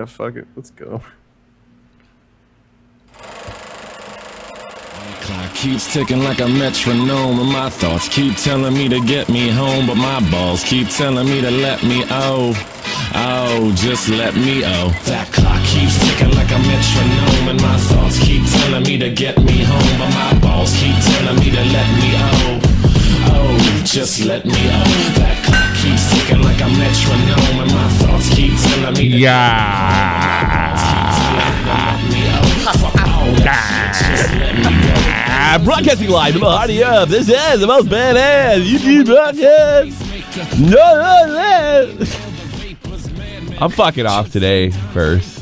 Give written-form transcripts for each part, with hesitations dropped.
Yeah, fuck it. Let's go. Clock keeps ticking like a metronome, and my thoughts keep telling me to get me home, but my balls keep telling me to let me just let me That clock keeps ticking like a metronome, and my thoughts keep telling me to get me home, but my balls keep telling me to let me just let me That clock keeps ticking like a metronome, and my thoughts keep telling me to broadcasting live from the heart of this is the most badass YouTube broadcast. I'm fucking off today, Versts.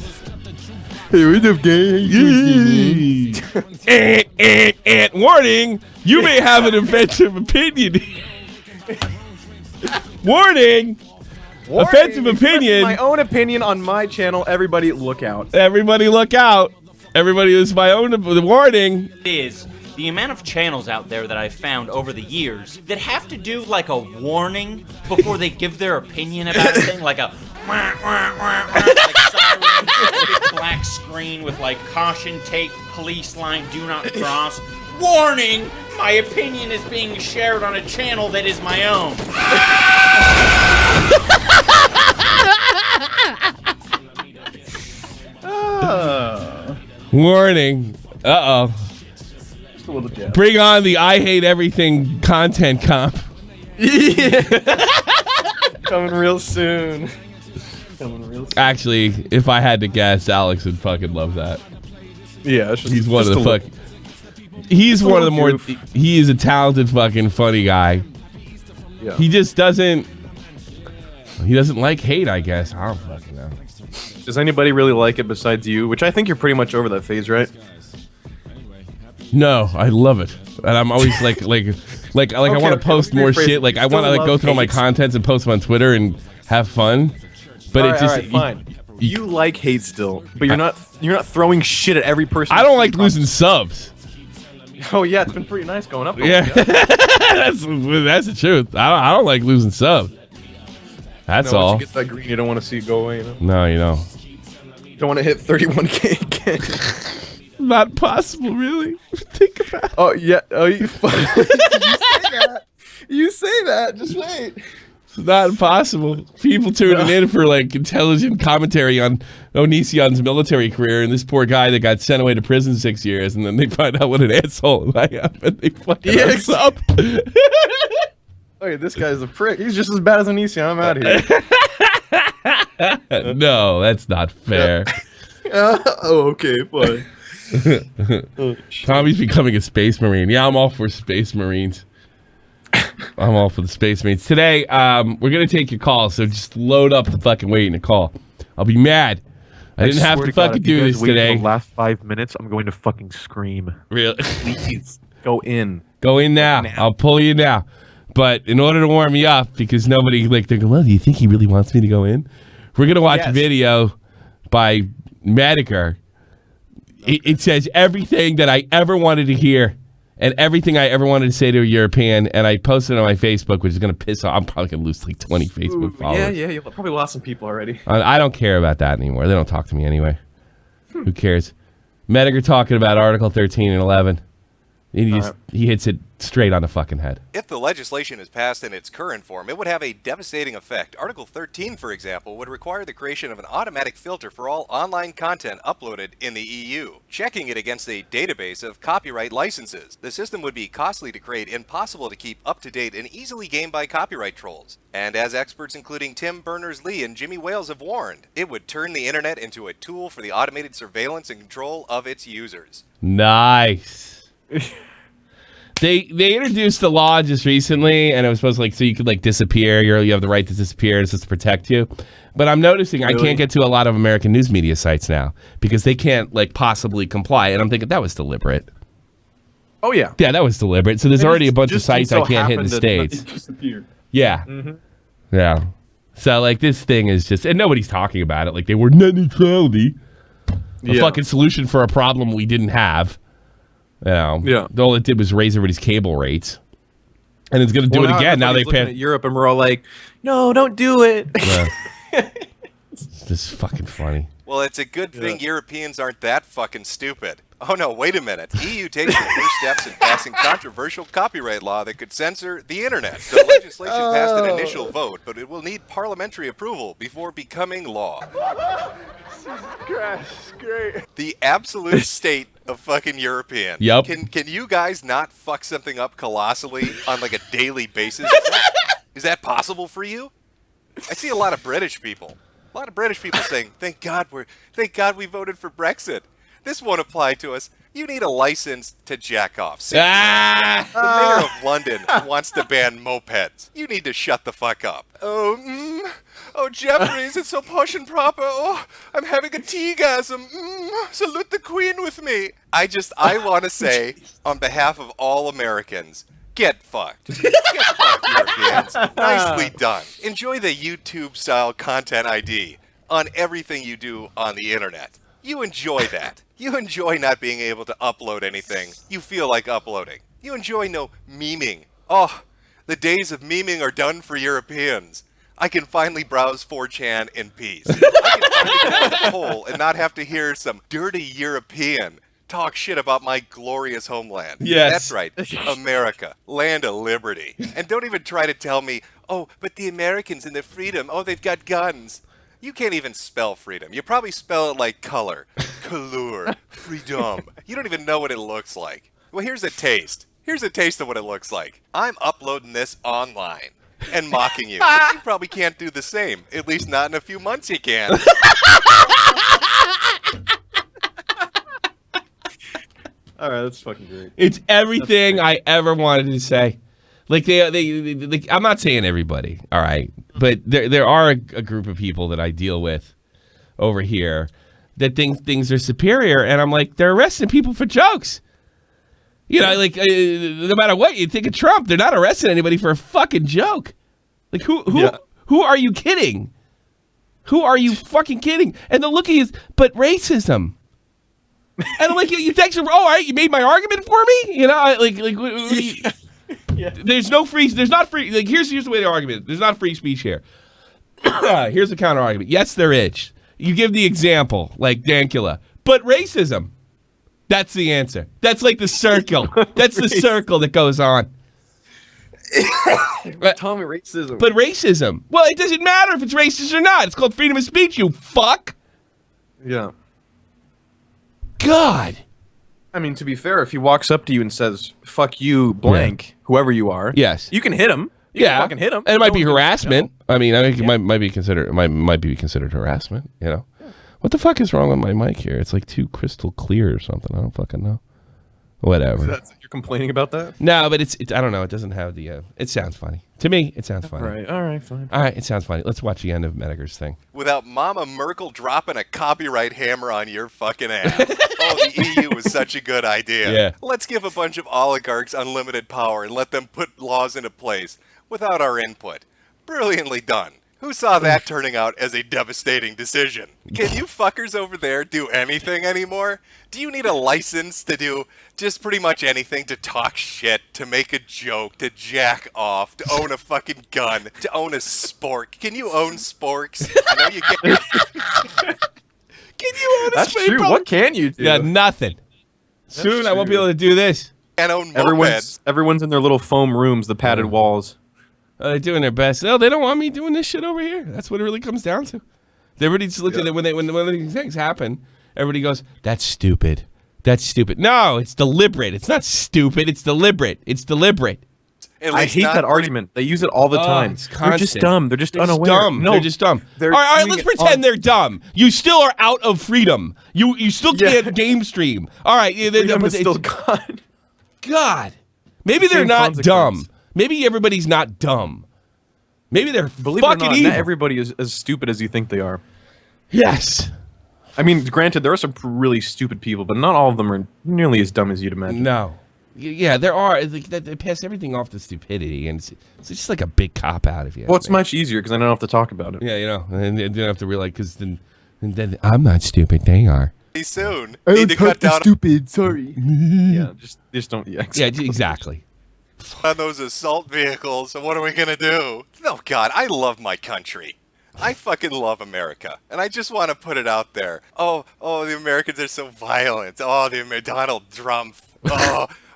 Hey, what's up, gang? And warning, you may have an offensive opinion. Warning. Offensive opinion. My own opinion on my channel. Everybody look out. Everybody look out. Everybody, this is my own warning. Is the amount of channels out there that I've found over the years that have to do like a warning before they give their opinion about a thing, like a like siren, big black screen with like caution tape, police line, do not cross. Warning! My opinion is being shared on a channel that is my own. Warning. Uh-oh. Just a little jab. Bring on the I hate everything content comp. Yeah. Coming real soon. Coming real soon. Actually, if I had to guess, Alex would fucking love that. Yeah, it's just, he's one of the fucking... He's one of the more... He is a talented fucking funny guy. Yeah. He just doesn't... He doesn't like hate, I guess. I don't fucking know. Does anybody really like it besides you? Which I think you're pretty much over that phase, right? No, I love it, and I'm always like okay, I want to post more shit. Like I want to like go through all my contents and post them on Twitter and have fun. But it just fine. You like hate still, but you're not throwing shit at every person. I don't like losing subs. Oh yeah, it's been pretty nice going up. Yeah, that's the truth. I don't like losing subs. That's all. Once you get that green, you don't want to see it go away. You know? No, you don't. Don't want to hit 31K again. Not possible, really. Think about it. Oh yeah. Oh, you say that. You say that. Just wait. It's not possible. People tuning in for like intelligent commentary on Onision's military career and this poor guy that got sent away to prison 6 years, and then they find out what an asshole I am, and they fucking up. Okay, this guy's a prick. He's just as bad as Onision. I'm out of here. No, that's not fair. Okay, fine. Tommy's becoming a space marine. Yeah, I'm all for space marines. I'm all for the space marines. Today, we're going to take your call, so just load up the fucking waiting to call. I'll be mad. I didn't have to fucking do this today. The last 5 minutes, I'm going to fucking scream. Really? Please, go in. Go in now. I'll pull you now. But in order to warm you up, because nobody, like, they're going, well, do you think he really wants me to go in? We're going to watch a video by Mediker. It says everything that I ever wanted to hear and everything I ever wanted to say to a European, and I posted it on my Facebook, which is going to piss off. I'm probably going to lose like 20 Facebook followers. Yeah, you probably lost some people already. I don't care about that anymore. They don't talk to me anyway. Who cares? Mediker talking about Article 13 and 11. He hits it straight on the fucking head. If the legislation is passed in its current form, it would have a devastating effect. Article 13, for example, would require the creation of an automatic filter for all online content uploaded in the EU, checking it against a database of copyright licenses. The system would be costly to create, impossible to keep up to date, and easily gamed by copyright trolls. And as experts including Tim Berners-Lee and Jimmy Wales have warned, it would turn the internet into a tool for the automated surveillance and control of its users. Nice. They introduced the law just recently, and it was supposed to, like, so you could like disappear. You have the right to disappear. It's just to protect you. But I'm noticing I can't get to a lot of American news media sites now because they can't like possibly comply. And I'm thinking that was deliberate. Oh yeah. Yeah, that was deliberate. So there's already a bunch of sites I can't hit in the States. Yeah. Mm-hmm. Yeah. So like this thing is just, and nobody's talking about it. Like they were net neutrality, a fucking solution for a problem we didn't have. You know, all it did was raise everybody's cable rates, and it's going to do it again. Now they at Europe, and we're all like, "No, don't do it." Yeah. This is fucking funny. Well, it's a good thing Europeans aren't that fucking stupid. Oh no, wait a minute. EU takes the first steps in passing controversial copyright law that could censor the internet. The legislation passed an initial vote, but it will need parliamentary approval before becoming law. Great. The absolute state of fucking European. Yep. Can you guys not fuck something up colossally on like a daily basis? Is that possible for you? I see a lot of British people. A lot of British people saying, thank God we voted for Brexit. This won't apply to us. You need a license to jack off. The mayor of London wants to ban mopeds. You need to shut the fuck up. Oh, Jeffries, it's so posh and proper. Oh, I'm having a tea-gasm. Salute the Queen with me. I want to say, on behalf of all Americans, get fucked. Get fucked, Europeans. Nicely done. Enjoy the YouTube-style content ID on everything you do on the internet. You enjoy that. You enjoy not being able to upload anything you feel like uploading. You enjoy no memeing. Oh, the days of memeing are done for Europeans. I can finally browse 4chan in peace. I can finally go on the poll and not have to hear some dirty European talk shit about my glorious homeland. Yes. That's right. America. Land of liberty. And don't even try to tell me, oh, but the Americans and their freedom, oh, they've got guns. You can't even spell freedom. You probably spell it like color. Couleur. Freedom. You don't even know what it looks like. Well, here's a taste. Here's a taste of what it looks like. I'm uploading this online and mocking you. But you probably can't do the same. At least not in a few months you can. All right, that's fucking great. It's everything I ever wanted to say. Like I'm not saying everybody, all right, but there are a group of people that I deal with over here that think things are superior, and I'm like, they're arresting people for jokes. You know, like no matter what you think of Trump, they're not arresting anybody for a fucking joke. Like who are you kidding? Who are you fucking kidding? And the look is, but racism. And I'm like, you thanks for, all right, you made my argument for me. You know, there's no free. There's not free. Like here's the way the argument. There's not free speech here. Here's the counter argument. Yes, there is. You give the example, like Dankula, but racism. That's the answer. That's like the circle. That's the circle that goes on. Tell me racism. But racism. Well, it doesn't matter if it's racist or not. It's called freedom of speech. You fuck. Yeah. God. I mean, to be fair, if he walks up to you and says, fuck you, blank, whoever you are, yes, you can hit him. You can fucking hit him. And it might be harassment. I mean, I think it might be considered harassment, you know? Yeah. What the fuck is wrong with my mic here? It's like too crystal clear or something. I don't fucking know. Whatever. So you're complaining about that? No, but it's I don't know. It doesn't have the, it sounds funny. To me, it sounds funny. All right, fine. All right, it sounds funny. Let's watch the end of Mediger's thing. Without Mama Merkel dropping a copyright hammer on your fucking ass. Oh, the EU was such a good idea. Yeah. Let's give a bunch of oligarchs unlimited power and let them put laws into place without our input. Brilliantly done. Who saw that turning out as a devastating decision? Can you fuckers over there do anything anymore? Do you need a license to do just pretty much anything? To talk shit, to make a joke, to jack off, to own a fucking gun, to own a spork? Can you own sporks? I know you can. Can you own a That's true. What can you do? Yeah, nothing. Soon I won't be able to do this. And own mopeds. Everyone's in their little foam rooms, the padded walls. They're doing their best. No, they don't want me doing this shit over here. That's what it really comes down to. Everybody just looks at it when these things happen. Everybody goes, "That's stupid. That's stupid." No, it's deliberate. It's not stupid. It's deliberate. It's deliberate. I hate that argument. They use it all the time. They're just dumb. They're just unaware. Dumb. No, they're just dumb. All right, let's pretend they're dumb. You still are out of freedom. You still can't game stream. All right, freedom is still gone. God, maybe they're not dumb. Maybe everybody's not dumb. Maybe they're Believe fucking it or not, evil. not everybody is as stupid as you think they are. Yes. I mean, granted, there are some really stupid people, but not all of them are nearly as dumb as you'd imagine. No. Yeah, there are. They pass everything off to stupidity, and it's just like a big cop-out if you ask Well, it's me. much easier because I don't have to talk about it. Yeah, you know, and you don't have to realize, because then I'm not stupid, they are. Soon. Need to cut down stupid, sorry. Yeah, just don't, yeah. Yeah, exactly. on those assault vehicles, and what are we gonna do? Oh God, I love my country. I fucking love America, and I just want to put it out there. Oh, the Americans are so violent. Oh, Donald Trump.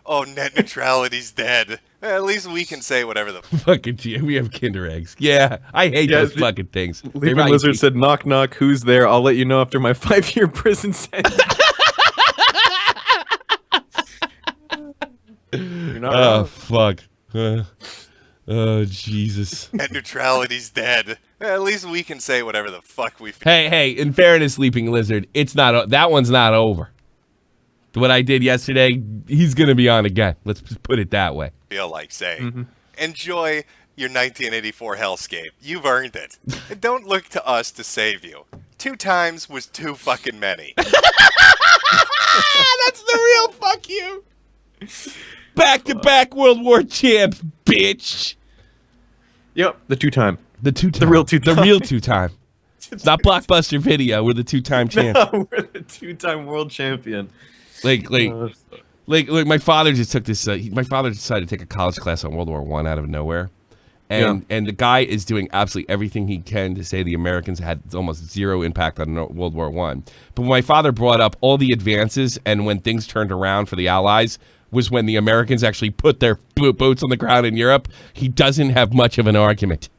Oh, net neutrality's dead. At least we can say whatever the Fucking gee, we have Kinder eggs. Yeah, I hate those fucking things. Leaping Lizard said, knock, knock, who's there? I'll let you know after my 5-year prison sentence. You're not wrong. Fuck. Oh, Jesus. net neutrality's dead. At least we can say whatever the fuck we feel. Hey, in fairness, Leaping Lizard, it's not. That one's not over. What I did yesterday, he's gonna be on again. Let's just put it that way. Feel like saying. Enjoy your 1984 hellscape. You've earned it. And don't look to us to save you. 2 times was too fucking many. That's the real fuck you. Back-to-back World War champs, bitch. Yep, the 2-time. The 2-time. The real 2-time. The real 2-time. It's not Blockbuster Video. We're the 2-time champs. No, we're the 2-time world champion. Like, my father just took this. My father decided to take a college class on World War I out of nowhere, and the guy is doing absolutely everything he can to say the Americans had almost zero impact on World War I. But when my father brought up all the advances and when things turned around for the Allies was when the Americans actually put their boots on the ground in Europe. He doesn't have much of an argument.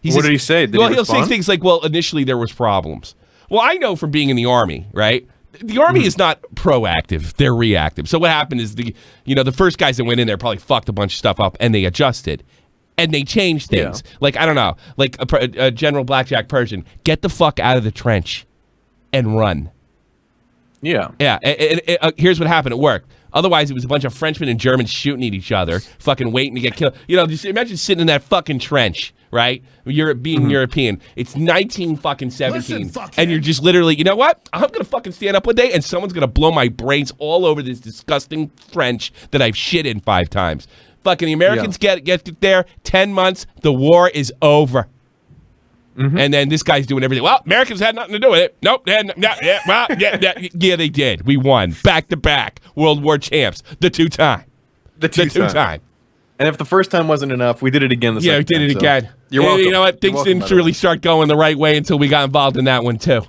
What did he say? Did he'll say things like, "Well, initially there was problems." Well, I know from being in the Army, right? The Army is not proactive; they're reactive. So what happened is the first guys that went in there probably fucked a bunch of stuff up, and they adjusted, and they changed things. Yeah. Like I don't know, like a General Blackjack Persian, get the fuck out of the trench, and run. Yeah, yeah. Here's what happened: it worked. Otherwise, it was a bunch of Frenchmen and Germans shooting at each other, fucking waiting to get killed. Just imagine sitting in that fucking trench, right? Being European. It's 1917, and you're just literally, you know what? I'm gonna fucking stand up one day, and someone's gonna blow my brains all over this disgusting trench that I've shit in 5 times. Fucking the Americans get there. 10 months, the war is over. And then this guy's doing everything. Well, Americans had nothing to do with it. Nope. Yeah, they did. We won. Back to back. World War champs. The 2-time. The 2-time. And if the first time wasn't enough, we did it again the second time. Yeah, we did it again. You're welcome. You know what? Things didn't really start going the right way until we got involved in that one, too.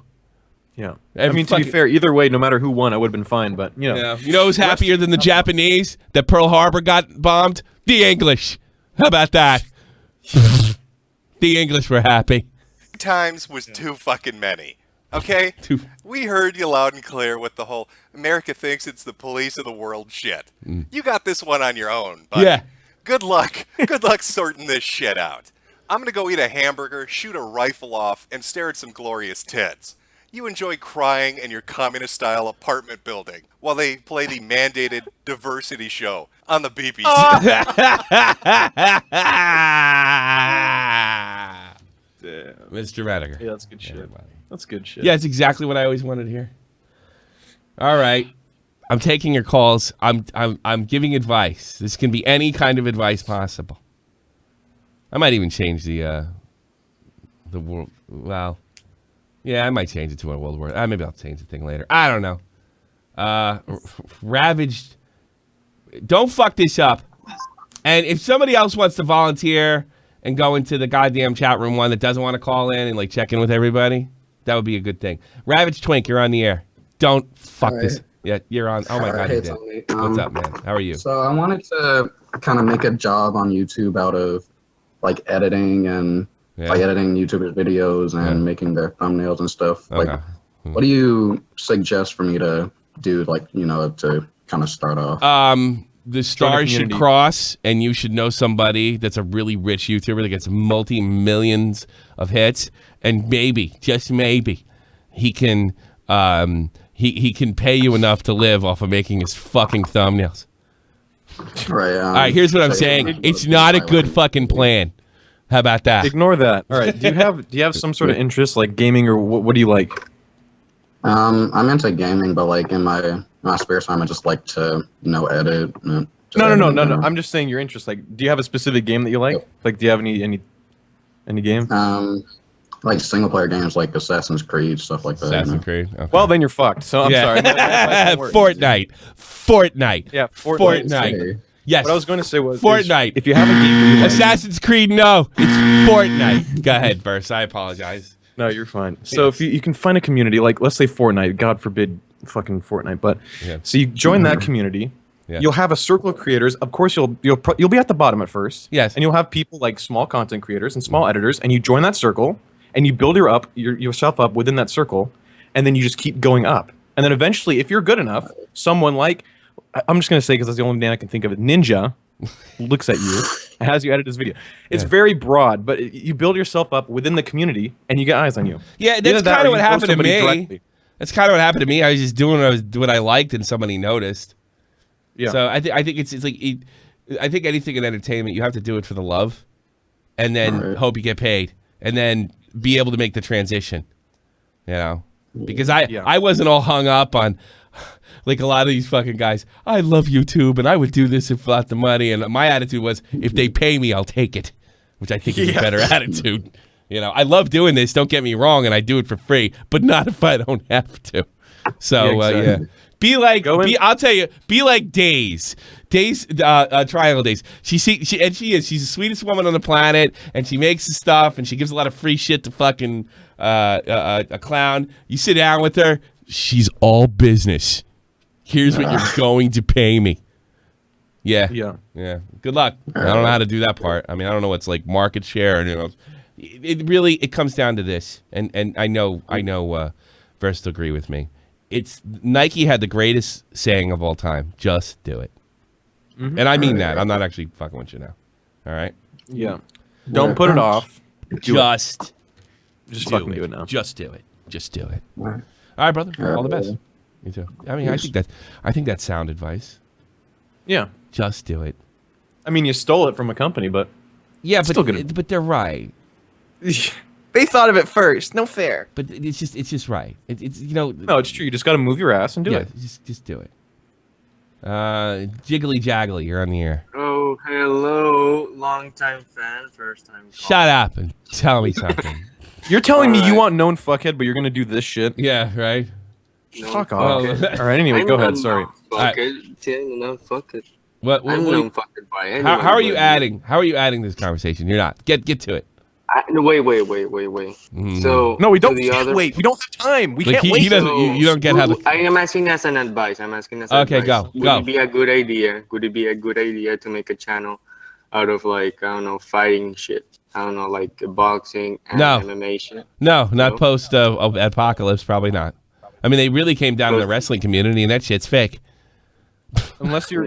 Yeah. I mean, to be fair, either way, no matter who won, I would have been fine, but, you know. Yeah. You know who's happier than the Japanese that Pearl Harbor got bombed? The English. How about that? The English were happy. 2 times was too fucking many. Okay? We heard you loud and clear with the whole America thinks it's the police of the world shit. You got this one on your own, but yeah. Good luck. Good luck sorting this shit out. I'm gonna go eat a hamburger, shoot a rifle off, and stare at some glorious tits. You enjoy crying in your communist-style apartment building while they play the mandated diversity show on the BBC. Mr. Radiger. Yeah, that's good shit. Everybody. That's good shit. Yeah, it's exactly what I always wanted to hear. All right. I'm taking your calls. I'm giving advice. This can be any kind of advice possible. I might even change the world. Well, yeah, I might change it to a World War. Maybe I'll change the thing later. I don't know. Ravaged. Don't fuck this up. And if somebody else wants to volunteer and go into the goddamn chat room, one that doesn't want to call in and like check in with everybody, that would be a good thing. Ravaged Twink, you're on the air. Don't fuck this. Yeah, you're on. Oh my God, you did. What's up, man? How are you? So I wanted to kind of make a job on YouTube out of like editing and like editing YouTubers' videos and making their thumbnails and stuff. Okay. Like, what do you suggest for me to do? Like, to kind of start off. The stars should cross, and you should know somebody that's a really rich YouTuber that gets multi-millions of hits, and maybe, just maybe, he can he can pay you enough to live off of making his fucking thumbnails. Right. All right, here's what I'm saying. It's not a good fucking plan. How about that? Ignore that. All right. Do you have some sort of interest, like gaming, or what do you like? I'm into gaming, but like in my spare time, I just like to edit. No. I'm just saying your interest. Like, do you have a specific game that you like? Like, do you have any game? Like single player games, like Assassin's Creed, stuff like that. Assassin's Creed. Okay. Well, then you're fucked. So I'm sorry. Fortnite. Yeah, Fortnite. Yes. What I was going to say was Fortnite. If you have a game, Assassin's Creed, no, it's Fortnite. Go ahead, Versts. I apologize. no, you're fine. So if you can find a community, like let's say Fortnite, God forbid, fucking Fortnite, but so you join that community. Yeah. You'll have a circle of creators. Of course, you'll be at the bottom at first. Yes. And you'll have people like small content creators and small editors, and you join that circle, and you build yourself up within that circle, and then you just keep going up. And then eventually, if you're good enough, someone like I'm just gonna say because that's the only name I can think of. Ninja looks at you and has you edit his video. It's very broad, but you build yourself up within the community, and you get eyes on you. Yeah, that's kind of what happened to me. That's kind of what happened to me. I was just doing what I liked, and somebody noticed. Yeah. So I think it's like I think anything in entertainment, you have to do it for the love, and then hope you get paid, and then be able to make the transition. You know, because I wasn't all hung up on like a lot of these fucking guys. I love YouTube, and I would do this if not the money. And my attitude was, if they pay me, I'll take it, which I think is a better attitude. You know, I love doing this. Don't get me wrong, and I do it for free, but not if I don't have to. So exactly. Be like, I'll tell you, be like Days, Triangle Days. She's the sweetest woman on the planet, and she makes the stuff, and she gives a lot of free shit to fucking a clown. You sit down with her, she's all business. Here's what you're going to pay me. Yeah. Good luck. I don't know how to do that part. I mean, I don't know what's like market share, and you know, it comes down to this, and I know, Versts agree with me. It's Nike had the greatest saying of all time: "Just do it," and I mean that. I'm not actually fucking with you now. All right. Yeah. Don't put it off. Just fucking do it now. Just do it. Just do it. All right, brother. All the best. You too. I mean, I think that's sound advice. Yeah. Just do it. I mean, you stole it from a company, but but they're right. They thought of it first. No fair. But it's just right. It's you know. No, it's true. You just got to move your ass and do it. Just do it. Jiggly Jaggly, you're on the air. Oh, hello, long-time fan, first-time. Shut up and tell me something. You're telling me you want known fuckhead, but you're gonna do this shit? Yeah, right. Fuck off. All right. Anyway, go ahead. Sorry. Fuck it. Fuck it. What? I'm known fucking by anyone. How are you adding? How are you adding this conversation? You're not. Get to it. No, wait. So no, we don't. Wait. We don't have time. We like can't wait. You don't get how the. I am asking as an advice. Okay, go. Would it be a good idea? Could it be a good idea to make a channel out of like I don't know fighting shit? I don't know like boxing and MMA shit. No, not post apocalypse. Probably not. I mean, they really came down to the wrestling community, and that shit's fake. Unless you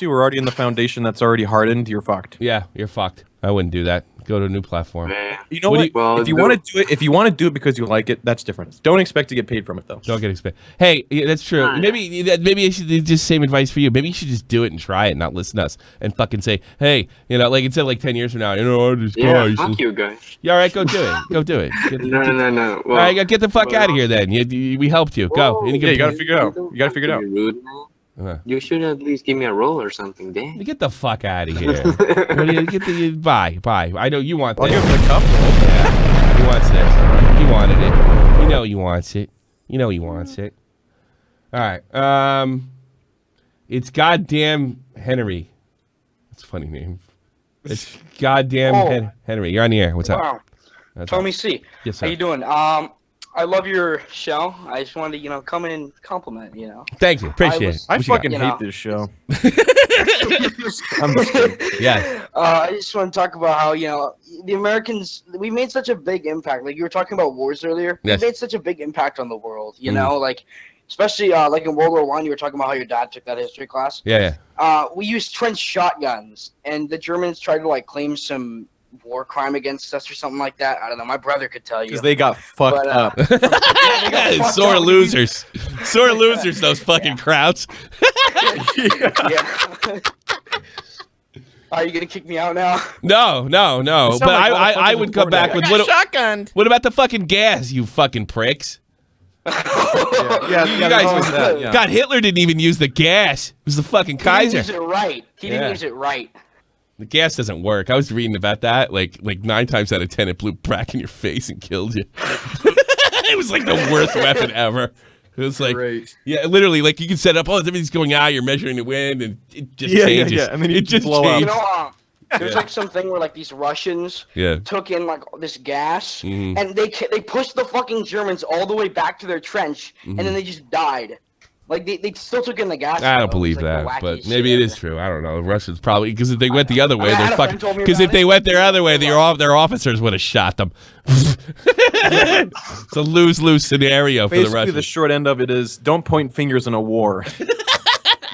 were already in the foundation that's already hardened, you're fucked. Yeah, you're fucked. I wouldn't do that. Go to a new platform. You know what? If you want to do it because you like it, that's different. Don't expect to get paid from it though. Don't get expected. Hey, yeah, that's true. Maybe I should just same advice for you. Maybe you should just do it and try it, and not listen to us, and fucking say, hey, you know, like instead of like 10 years from now, you know, this guy. Fuck you guys. Yeah, all right, go do it. Go do it. No. Well, all right, get the fuck out of here then. We helped you. Go. You gotta figure it out. You gotta figure it out. Rude, man. You should at least give me a role or something, Dan. Get the fuck out of here. Bye. I know you want this. I'll give him the cup roll. Yeah, he wants this. He wanted it. You know he wants it. All right. It's goddamn Henry. That's a funny name. It's goddamn Henry. You're on the air. What's up? Tommy C. Yes, sir. How you doing? I love your show. I just wanted to, come in and compliment, Thank you. Appreciate it. I fucking hate this show. I'm just kidding. Yeah. I just want to talk about how, the Americans, we made such a big impact. Like you were talking about wars earlier. Yes. We made such a big impact on the world, like especially like in World War I, you were talking about how your dad took that history class. Yeah. We used trench shotguns, and the Germans tried to claim some war crime against us or something like that. I don't know. My brother could tell you. Because they got fucked up. Sore losers. Sore losers, those fucking crowds. Yeah. Are you going to kick me out now? No. But I would come back with shotgun. What about the fucking gas, you fucking pricks? Yeah, you guys, God, Hitler didn't even use the gas. It was the fucking Kaiser. He didn't use it right. He didn't use it right. The gas doesn't work. I was reading about that. Like 9 times out of 10, it blew back in your face and killed you. It was like the worst weapon ever. It was like, Great. yeah, literally, like you can set up. Oh, everything's going out. You're measuring the wind, and it just changes. Yeah, and then you it just blow up. You changes. know, there's like something where like these Russians took in like this gas, and they pushed the fucking Germans all the way back to their trench, and then they just died. Like they still took in the gas. I don't believe that, but maybe it is true. I don't know. The Russians probably because if they went the other way, they're fucking. Because if they went their other way, their officers would have shot them. It's a lose-lose scenario for the Russians. Basically, the short end of it is don't point fingers in a war.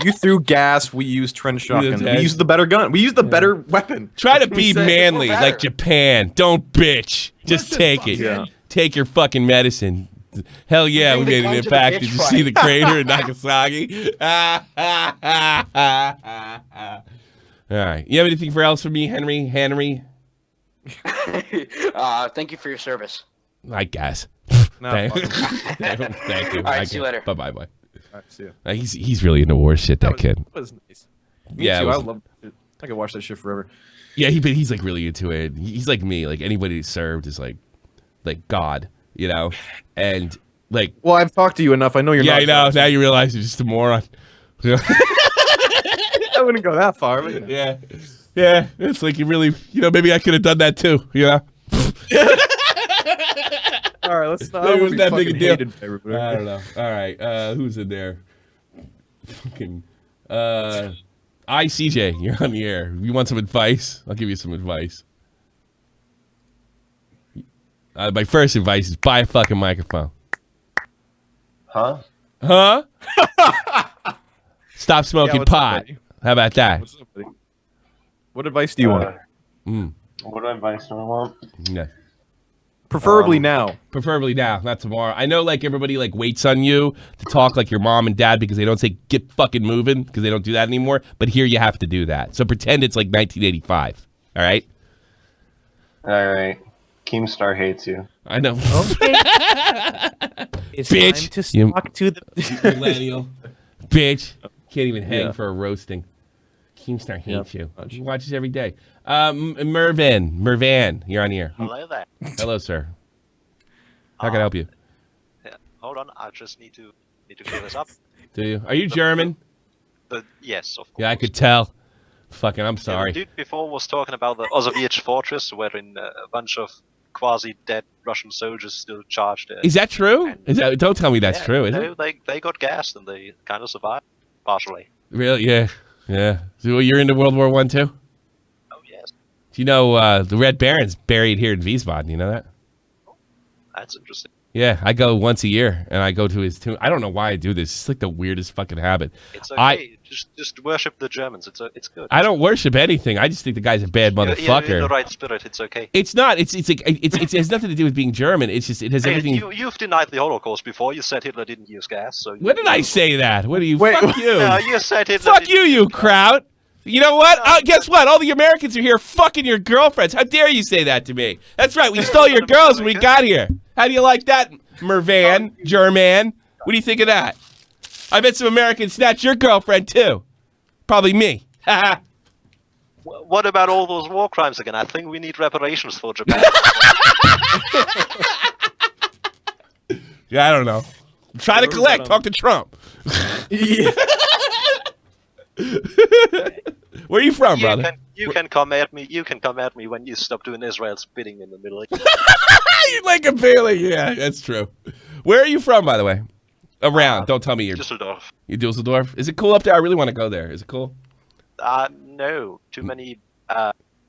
You threw gas. We used trench shotguns. We used the better gun. We used the better weapon. Try to be manly like Japan. Don't bitch. Just take it. Yeah. Take your fucking medicine. Hell yeah, we made an impact. Did you see the crater in Nagasaki? All right. You have anything else for me, Henry? Thank you for your service. I guess. No, Thank you. All right, see you later. Bye. All right, see ya. He's really into war shit, that kid. That was nice. Yeah, Me too. I love it. I could watch that shit forever. Yeah, he's like really into it. He's like me. Like anybody who served is like God, you know? And like, well, I've talked to you enough. I know you're not. Yeah, I know. Now you realize you're just a moron. I wouldn't go that far. But, yeah. It's like you really, maybe I could have done that too. All right, let's not. Maybe it was that big a deal. I don't know. All right, who's in there? Fucking, CJ, you're on the air. You want some advice? I'll give you some advice. My first advice is buy a fucking microphone. Huh? Stop smoking pot. How about that? What's up, buddy? What advice do you want? What advice do I want? Yeah. Preferably now. Preferably now, not tomorrow. I know like everybody like waits on you to talk like your mom and dad because they don't say get fucking moving because they don't do that anymore. But here you have to do that. So pretend it's like 1985. All right? All right. Keemstar hates you. I know. Okay. It's bitch. time to talk to the millennial. Bitch. Can't even hang for a roasting. Keemstar hates you. He watches every day. Mervan, you're on here. Hello there. Hello, sir. How can I help you? Yeah, hold on, I just need to clear this up. Do you? Are you German? Yes, of course. Yeah, I could tell. Fucking, I'm sorry. Yeah, the dude before was talking about the E.O.H fortress, wherein a bunch of quasi-dead Russian soldiers still charged. Is that true? Don't tell me that's true. Is it? They got gassed and they kind of survived partially. Really? Yeah. So you're into World War I too? Oh yes. Do you know the Red Baron's buried here in Wiesbaden? You know that? That's interesting. Yeah, I go once a year, and I go to his tomb. I don't know why I do this. It's like the weirdest fucking habit. It's okay. Just worship the Germans. It's good. I don't worship anything. I just think the guy's a bad motherfucker. You're in the right spirit. It's okay. It's not. It has nothing to do with being German. It's just it has everything. You've denied the Holocaust before. You said Hitler didn't use gas. So when did I say that? What do you? Wait, fuck you. No, you said Hitler. Fuck you Kraut. You know what? Guess what? All the Americans are here fucking your girlfriends. How dare you say that to me? That's right. We stole your girls when we got here. How do you like that, Mervan, German? What do you think of that? I bet some Americans snatched your girlfriend, too. Probably me. What about all those war crimes again? I think we need reparations for Japan. Yeah, I don't know. Try to collect. Talk to Trump. Where are you from, brother? You can come at me. You can come at me when you stop doing Israel's bidding in the Middle East. You're like a Bailey. Yeah, that's true. Where are you from, by the way? Around. Don't tell me you're. Düsseldorf. You Düsseldorf? Is it cool up there? I really want to go there. Is it cool? No. Too many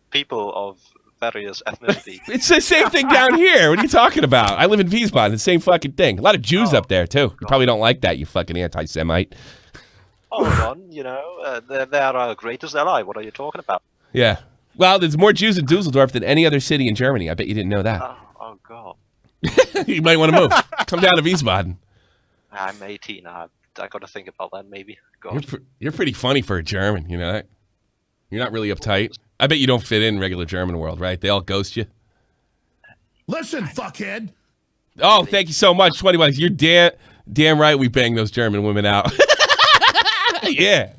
people of various ethnicity. It's the same thing down here. What are you talking about? I live in Wiesbaden. The same fucking thing. A lot of Jews up there too. You probably don't like that, you fucking anti-Semite. Hold on, they're our greatest ally. What are you talking about? Yeah. Well, there's more Jews in Dusseldorf than any other city in Germany. I bet you didn't know that. Oh God. You might want to move. Come down to Wiesbaden. I'm 18. I got to think about that maybe. God. You're pretty funny for a German, you know that? You're not really uptight. I bet you don't fit in regular German world, right? They all ghost you. Listen, fuckhead. Oh, thank you so much. 20 bucks. You're damn right we bang those German women out. Yeah.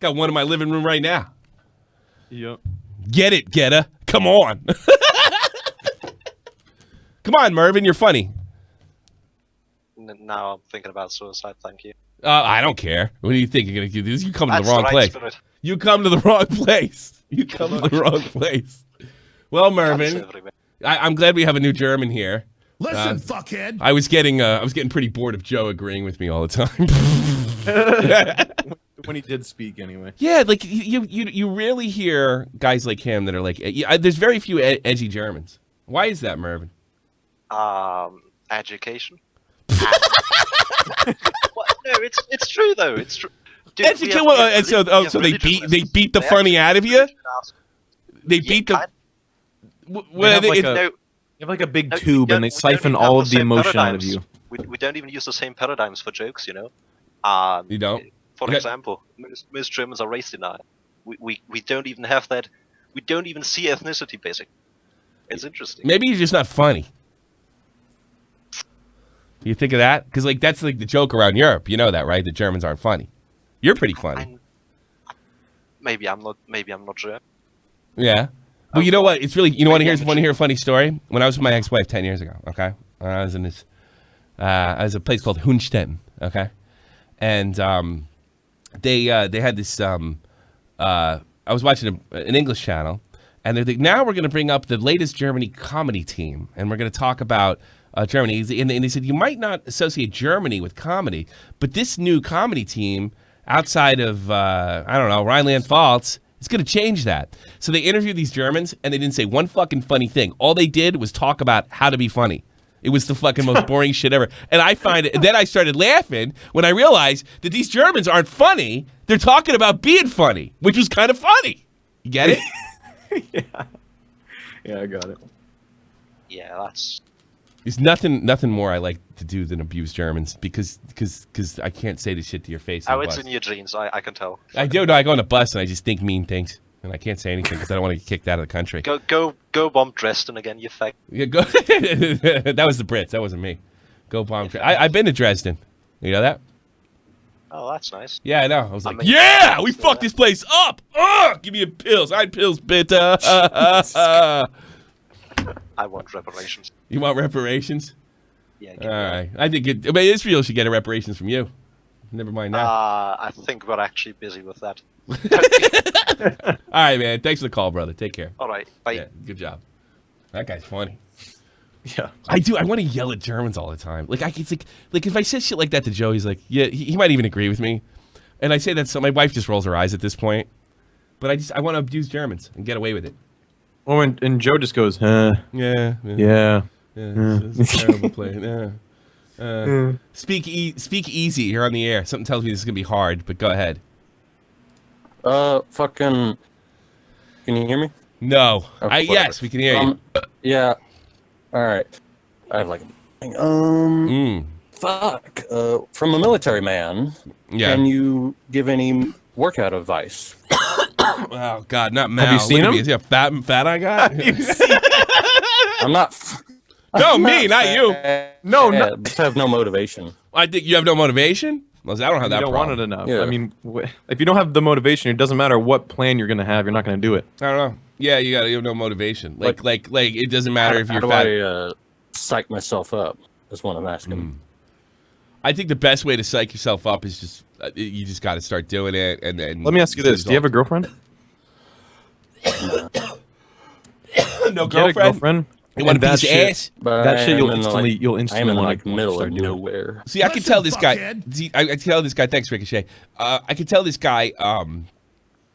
Got one in my living room right now. Yep. Get it, Getta. Come on. Come on, Mervan. You're funny. Now I'm thinking about suicide. Thank you. I don't care. What do you think you're gonna do? This? You come to That's the wrong the right place. spirit. You come to the wrong place. You come to the wrong place. Well, Mervan, I'm glad we have a new German here. Listen, fuckhead. I was getting pretty bored of Joe agreeing with me all the time. When he did speak, anyway. Yeah, like you rarely hear guys like him that are like. There's very few edgy Germans. Why is that, Mervan? Education. Well, no, it's true though. It's true. Dude, so they beat the funny out of you. They beat the. You have like a big tube, and they siphon all of the emotion out of you. We don't even use the same paradigms for jokes, you know. You don't. For example, most Germans are race denial. We don't even have that. We don't even see ethnicity, basically. It's interesting. Maybe you're just not funny. You think of that? Because like that's like the joke around Europe. You know that, right? The Germans aren't funny. You're pretty funny. Maybe I'm not German. Yeah. Well, you know what? It's really. You want to hear a funny story? When I was with my ex-wife 10 years ago, okay, I was in this. I was at a place called Hunstetten, okay, and they had this. I was watching an English channel, and they're like, now we're going to bring up the latest Germany comedy team, and we're going to talk about Germany. And they said you might not associate Germany with comedy, but this new comedy team outside of I don't know, Rhineland-Pfalz. It's going to change that. So they interviewed these Germans, and they didn't say one fucking funny thing. All they did was talk about how to be funny. It was the fucking most boring shit ever. And I find it. And then I started laughing when I realized that these Germans aren't funny. They're talking about being funny, which was kind of funny. You get it? Yeah, I got it. Yeah, that's. There's nothing more I like to do than abuse Germans because I can't say this shit to your face. Oh, it's in your genes. I can tell. I do. No, I go on a bus and I just think mean things, and I can't say anything because I don't want to get kicked out of the country. Go bomb Dresden again, you fag. Yeah, go. That was the Brits. That wasn't me. Go bomb. I've been to Dresden. You know that? Oh, that's nice. Yeah, I know. I was like, yeah, we fucked this place up. Give me a pills. I pills, bitter. I want reparations. You want reparations? Yeah. All right. I think Israel should get a reparations from you. Never mind that. I think we're actually busy with that. All right, man. Thanks for the call, brother. Take care. All right. Bye. Yeah, good job. That guy's funny. Yeah. I do. I want to yell at Germans all the time. Like it's like if I say shit like that to Joe, he's like, yeah, he might even agree with me. And I say that so my wife just rolls her eyes at this point. But I want to abuse Germans and get away with it. Well, and Joe just goes, huh? Yeah. It's a terrible play. Yeah. Speak easy. You're on the air. Something tells me this is gonna be hard, but go ahead. Fucking. Can you hear me? No. Yes, we can hear you. Yeah. All right. I have like. Fuck. From a military man. Yeah. Can you give any workout advice? Oh God, not Mal. Have you seen him? Is he a fat I got? I'm not. No, me, not you. No, I just have no motivation. I think you have no motivation. Well, I don't have that. You don't problem. want it enough. Yeah. I mean, if you don't have the motivation, it doesn't matter what plan you're gonna have. You're not gonna do it. I don't know. Yeah, you have no motivation. Like it doesn't matter if you're fat. How do I psych myself up? That's what I'm asking. I think the best way to psych yourself up is just you just got to start doing it. And then let me ask you this: do you have a girlfriend? No girlfriend. You want to beat your ass? That shit you'll instantly I am in like middle of nowhere. See, I can tell this guy. See, I can tell this guy. Thanks, Ricochet. I can tell this guy.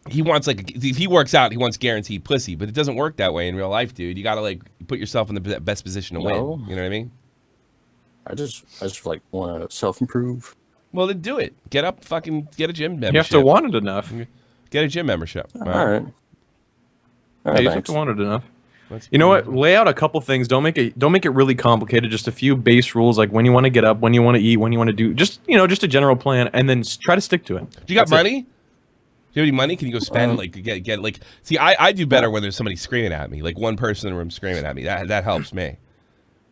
He wants if he works out, he wants guaranteed pussy, but it doesn't work that way in real life, dude. You got to put yourself in the best position to win. You know what I mean? I just want to self-improve. Well, then do it. Get up, fucking get a gym membership. You have to want it enough. Get a gym membership. All right. Yeah, you have to want it enough. You know what? Lay out a couple things. Don't make it really complicated. Just a few base rules, like when you want to get up, when you want to eat, when you want to do. Just a general plan, and then try to stick to it. Do you got money? Do you have any money? Can you go spend get See, I do better when there's somebody screaming at me, like one person in the room screaming at me. That helps me.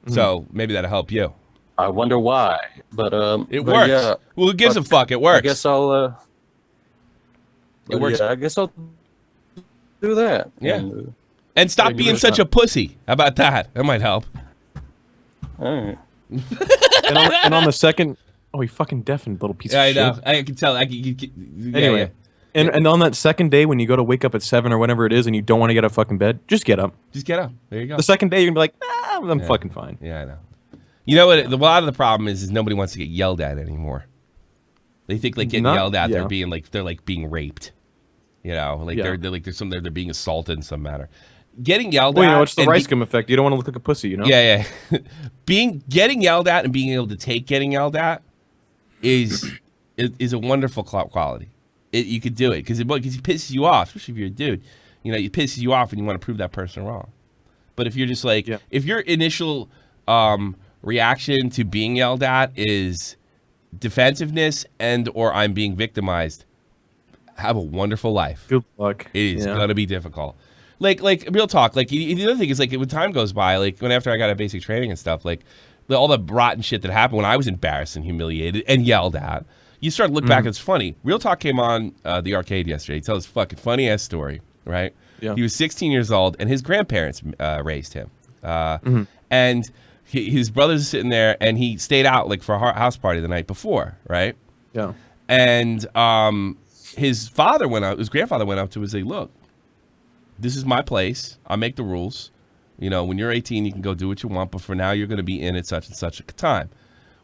So maybe that'll help you. I wonder why, but it works. Yeah, well, who gives a fuck? It works. I guess I'll. It works. Yeah, I guess I'll do that. Yeah. And stop being such a pussy. How about that? That might help. All right. and on the second, oh, he fucking deafened, little piece of shit. I know. I can tell. Anyway, and on that second day when you go to wake up at 7 or whenever it is and you don't want to get out of fucking bed, just get up. Just get up. There you go. The second day you're gonna be like, I'm fucking fine. Yeah, I know. You know what? A lot of the problem is nobody wants to get yelled at anymore. They think like getting yelled at, they're being raped. You know, like they're being assaulted in some manner. Getting yelled at. You know, it's the rice gum effect. You don't want to look like a pussy, you know? Yeah. Getting yelled at and being able to take getting yelled at is a wonderful quality. You could do it because it pisses you off, especially if you're a dude. You know, it pisses you off and you want to prove that person wrong. But if you're just like, if your initial reaction to being yelled at is defensiveness and or I'm being victimized, have a wonderful life. Good luck. It is gonna be difficult. Like real talk. Like the other thing is like when time goes by, like after I got a basic training and stuff, like all the rotten shit that happened when I was embarrassed and humiliated and yelled at, you start to look back. It's funny. Real talk came on the arcade yesterday. He tells this fucking funny ass story. Right? Yeah. He was 16 years old and his grandparents raised him. And his brothers are sitting there, and he stayed out like for a house party the night before, right? Yeah. And his grandfather went out to him and say, look, this is my place. I make the rules. You know, when you're 18, you can go do what you want, but for now, you're going to be in at such and such a time.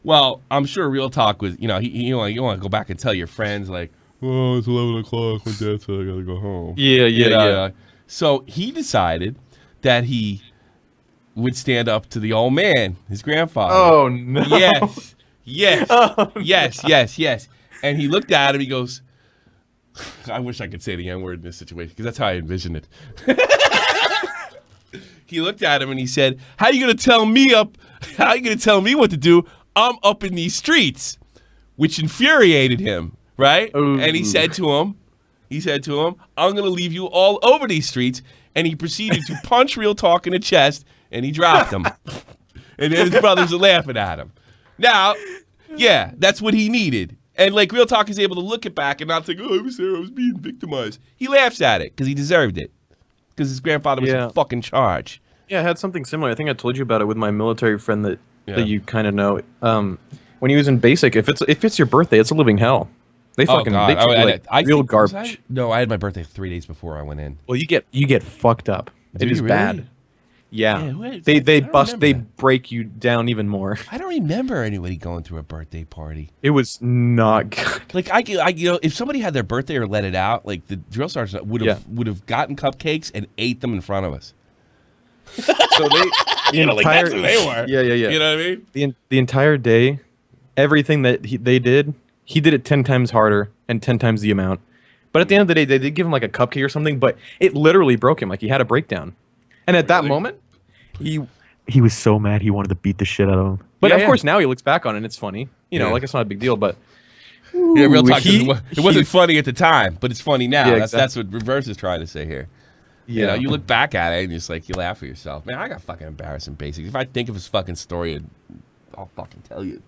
Well, I'm sure real talk was, you know, you want to go back and tell your friends like, oh, it's 11 o'clock. My dad said I got to go home. Yeah. So he decided that he would stand up to the old man, his grandfather. Oh, no. Yes. Oh, Yes. And he looked at him, he goes, I wish I could say the N-word in this situation, because that's how I envision it. He looked at him and he said, how you going to tell me what to do? I'm up in these streets, which infuriated him, right? Ooh. And he said to him, I'm going to leave you all over these streets. And he proceeded to punch Real Talk in the chest, and he dropped him. And then his brothers are laughing at him. Now, yeah, that's what he needed. And like Real Talk is able to look it back and not think, oh, I was there, I was being victimized. He laughs at it because he deserved it. Because his grandfather was in fucking charge. Yeah, I had something similar. I think I told you about it with my military friend that you kind of know. When he was in basic, if it's your birthday, it's a living hell. They fucking real garbage. I had my birthday 3 days before I went in. Well, you get fucked up. It is bad. Yeah, they break you down even more. I don't remember anybody going through a birthday party. It was not good. Like I if somebody had their birthday or let it out, like the drill sergeant would have gotten cupcakes and ate them in front of us. So that's who they were. Yeah. You know what I mean? The entire day, everything that they did, he did it 10 times harder and 10 times the amount. But at the end of the day, they did give him like a cupcake or something, but it literally broke him. Like he had a breakdown. And at that moment, he was so mad he wanted to beat the shit out of him. But of course, now he looks back on it and it's funny. You know, like it's not a big deal, but... Real talk. It wasn't funny at the time, but it's funny now. Yeah, that's what Versts is trying to say here. Yeah. You know, you look back at it and just like, you laugh at yourself. Man, I got fucking embarrassing basics. If I think of his fucking story, I'll fucking tell you.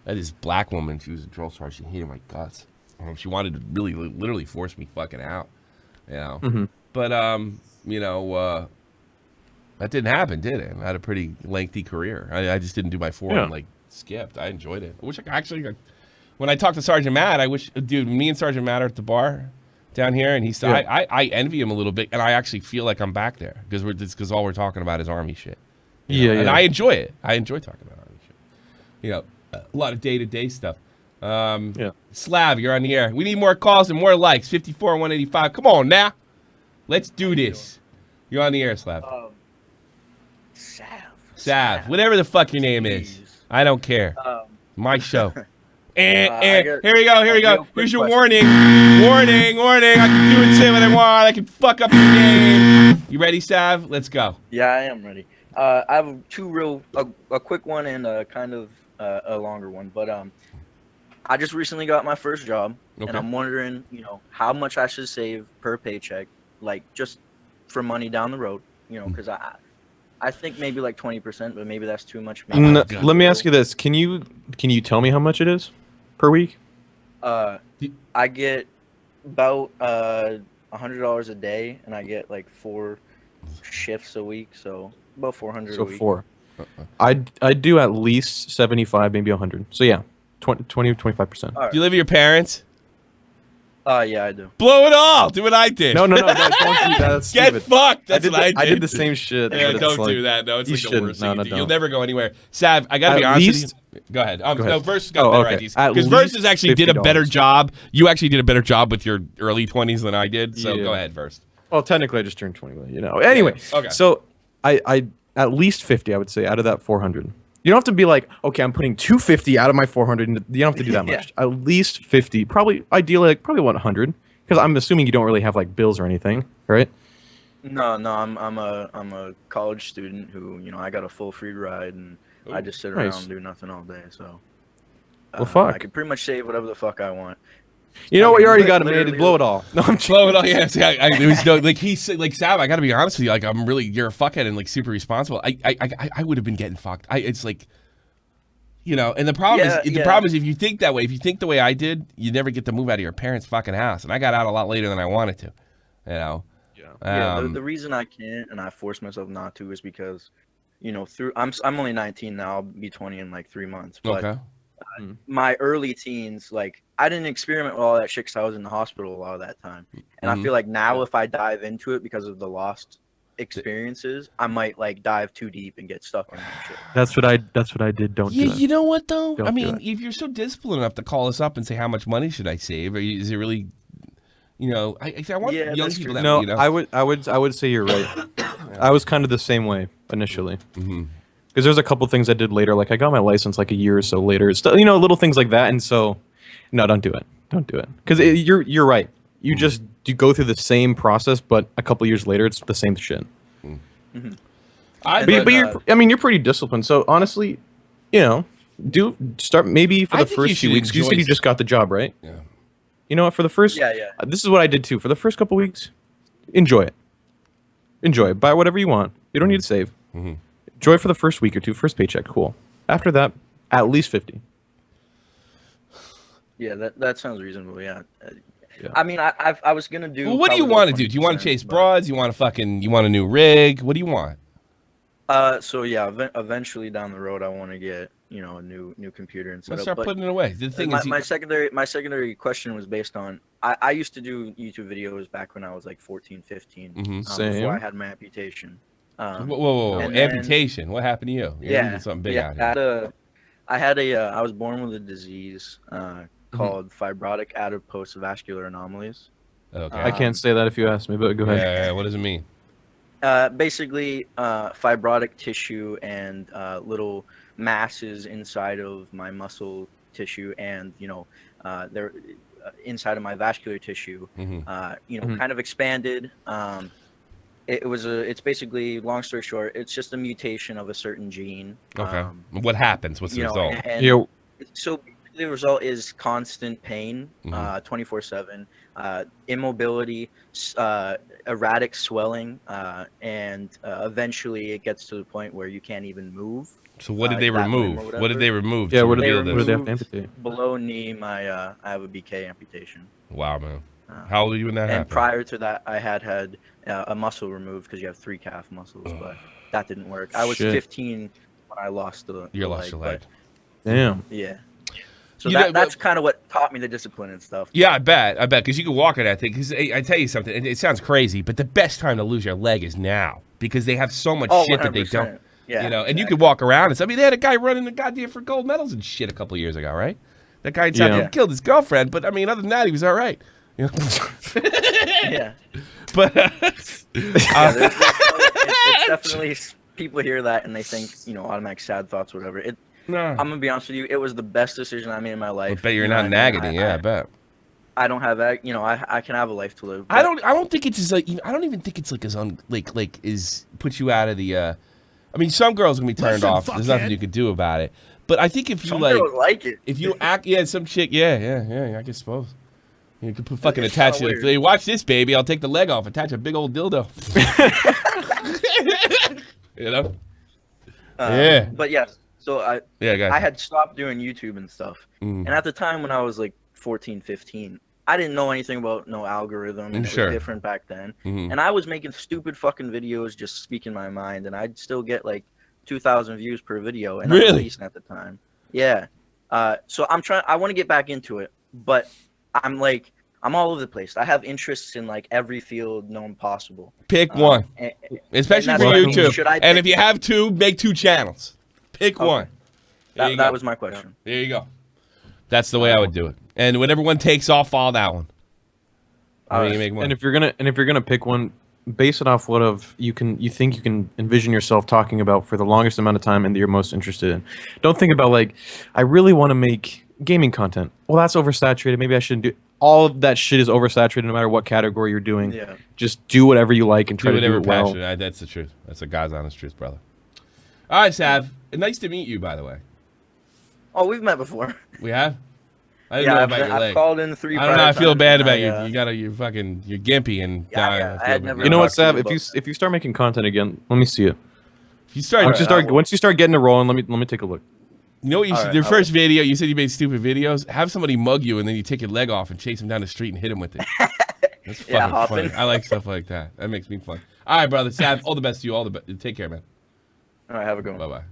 That this black woman, she was a drill sergeant. She hated my guts. She wanted to really, literally force me fucking out. You know? But, you know... that didn't happen, did it? I had a pretty lengthy career. I just didn't do my 4 and like skipped. I enjoyed it. I wish I actually. When I talked to Sergeant Matt, I wish, dude, me and Sergeant Matt are at the bar down here, and he's. I envy him a little bit, and I actually feel like I'm back there because all we're talking about is Army shit. And I enjoy it. I enjoy talking about Army shit. You know, a lot of day-to-day stuff. Slav, you're on the air. We need more calls and more likes. 54 185. Come on now, let's do this. You're on the air, Slav. Sav, whatever the fuck your name is. I don't care. My show. Here we go. Here's your warning. Warning. I can do and say what I want. I can fuck up your name. You ready, Sav? Let's go. Yeah, I am ready. I have a quick one and a kind of a longer one. But I just recently got my first job, and I'm wondering, you know, how much I should save per paycheck, like just for money down the road, you know, because I think maybe like 20%, but maybe that's too much. Let me ask you this: Can you tell me how much it is per week? I get about $100 a day, and I get like 4 shifts a week, so about $400 a week. 4. I'd do at least 75, maybe 100. So yeah, 20 25%. Do you live with your parents? Yeah, I do. Blow it all. Do what I did. No, don't do that. That's Get stupid. fucked. That's what I did. I did the same shit. Yeah, but don't it's like, do that. No, it's you like the shouldn't. worst thing No, you do. don't. You'll never go anywhere. Sav, I gotta At be honest least- with you. Go ahead. Go ahead. No, Versts got better ideas. At Because least Versts actually did a better $50. job. You actually did a better job with your early 20s than I did. So Yeah. go ahead, Versts. Well, technically, I just turned 20. You know. Anyway, Okay. So I at least 50. I would say out of that 400. You don't have to be like, okay, I'm putting 250 out of my 400. You don't have to do that Yeah. much. At least 50. Probably, ideally, like probably 100. Because I'm assuming you don't really have like bills or anything, right? No, I'm a college student who, you know, I got a full free ride and I just sit around nice. and do nothing all day. So Well, fuck. I can pretty much save whatever the fuck I want. You know I what? mean, You already got it made. literally- Blow it all. No, I'm Blow it all. Yeah. See, there was no, like he said, like Sav. I gotta be honest with you. Like I'm really, you're a fuckhead and like super responsible. I would have been getting fucked. It's like, you know, and the problem is the problem is if you think that way, if you think the way I did, you never get to move out of your parents' fucking house. And I got out a lot later than I wanted to. You know. Yeah. The reason I can't and I force myself not to is because, you know, I'm only 19 now. I'll be 20 in like 3 months. But Okay. my early teens, like I didn't experiment with all that shit because I was in the hospital a lot of that time. And I feel like now if I dive into it because of the lost experiences, I might like dive too deep and get stuck in that shit. That's what I did. Don't Yeah, do that. you know what though? Don't I do mean, it. if you're so disciplined enough to call us up and say how much money should I save, is it really, you know? I want Yeah, young that's people true. that No, you know. I would say you're right. I was kind of the same way initially. Because there's a couple things I did later, like I got my license like a year or so later. It's still, you know, little things like that, and so, no, don't do it. Don't do it. Because you're right. You just go through the same process, but a couple years later, it's the same shit. But you're pretty disciplined. So honestly, you know, start maybe for I the think you first few should weeks. You said enjoy you just got the job, right? Yeah. You know what? For the first, this is what I did too. For the first couple weeks, enjoy it. Enjoy it. Buy whatever you want. You don't need to save. Enjoy it for the first week or two. First paycheck, cool. After that, at least 50. Yeah, that sounds reasonable. Yeah. I mean, I was gonna do. Well, what do you want to do? Do you want to chase broads? You want you want a new rig? What do you want? So yeah, eventually down the road, I want to get, you know, a new computer and Let's setup. start putting it away. The thing is, my secondary question was based on I used to do YouTube videos back when I was like 14, 15, Same. before I had my amputation. Whoa. Amputation. What happened to you? You're doing something big out here. I was born with a disease called fibrotic adipose vascular anomalies. Okay. I can't say that if you ask me, but go ahead. Yeah, what does it mean? Basically, fibrotic tissue and little masses inside of my muscle tissue, and you know, they're inside of my vascular tissue. You know, kind of expanded. It's basically, long story short, it's just a mutation of a certain gene. Okay. What happens? What's the result? So the result is constant pain, 24/7, immobility, erratic swelling, and eventually it gets to the point where you can't even move. So what did they remove? What did they remove? Yeah, to what did reveal they this? have to amputate? Below knee, I have a BK amputation. Wow, man. How old were you when that And happened? prior to that, I had a muscle removed because you have 3 calf muscles, but that didn't work. I was 15 when I lost the lost your leg. Damn. Yeah. So that's kind of what taught me the discipline and stuff. Yeah, I bet, because you can walk on that thing. Because I tell you something, and it sounds crazy, but the best time to lose your leg is now because they have so much shit that they 100%. don't. Yeah, you know, and you could walk around and stuff. I mean, they had a guy running the goddamn for gold medals and shit a couple years ago, right? That guy in South Africa killed his girlfriend, but I mean, other than that, he was all right. You know? Yeah. But it's definitely, people hear that and they think, you know, automatic sad thoughts, whatever. I'm gonna be honest with you, it was the best decision I made in my life. I bet you're not nagging. I bet. I don't have, you know, I can have a life to live. I don't think it's as like. I don't even think it's like as like is puts you out of the. I mean, some girls are gonna be turned off. There's nothing you could do about it. But I think if you some girls like it. If you act, some chick, yeah, I guess suppose. You could put fucking attach it. Hey, watch this, baby. I'll take the leg off. Attach a big old dildo. You know. Yeah. But yeah. So I had stopped doing YouTube and stuff. And at the time when I was like 14, 15, I didn't know anything about no algorithm. And it was different back then. And I was making stupid fucking videos just speaking my mind. And I'd still get like 2,000 views per video, and Really? I was decent at the time. Yeah. So I want to get back into it, but I'm all over the place. I have interests in like every field known possible. Pick one, especially for YouTube. And if you have two, make 2 channels. Pick one. That was my question. There you go. That's the way I would do it. And whatever one takes off, follow that one. You make one. And if you're gonna pick one, base it off what you think you can envision yourself talking about for the longest amount of time and that you're most interested in. Don't think about like, I really want to make gaming content. Well, that's oversaturated. Maybe I shouldn't do. All of that shit is oversaturated no matter what category you're doing. Yeah. Just do whatever you like and try to do it well. That's the truth. That's a God's honest truth, brother. All right, Sav. Nice to meet you, by the way. Oh, we've met before. We have? I didn't know about your leg. I've called in 3 I don't know. I feel bad about you. You're gimpy and. You know what, Sav? If you start making content again, let me see it. Once you start getting it rolling, let me take a look. You know what you should, your first video, you said you made stupid videos. Have somebody mug you and then you take your leg off and chase him down the street and hit him with it. That's fucking funny. I like stuff like that. That makes me fun. All right, brother. Sav, all the best to you. All the best. Take care, man. All right, have a good one. Bye-bye.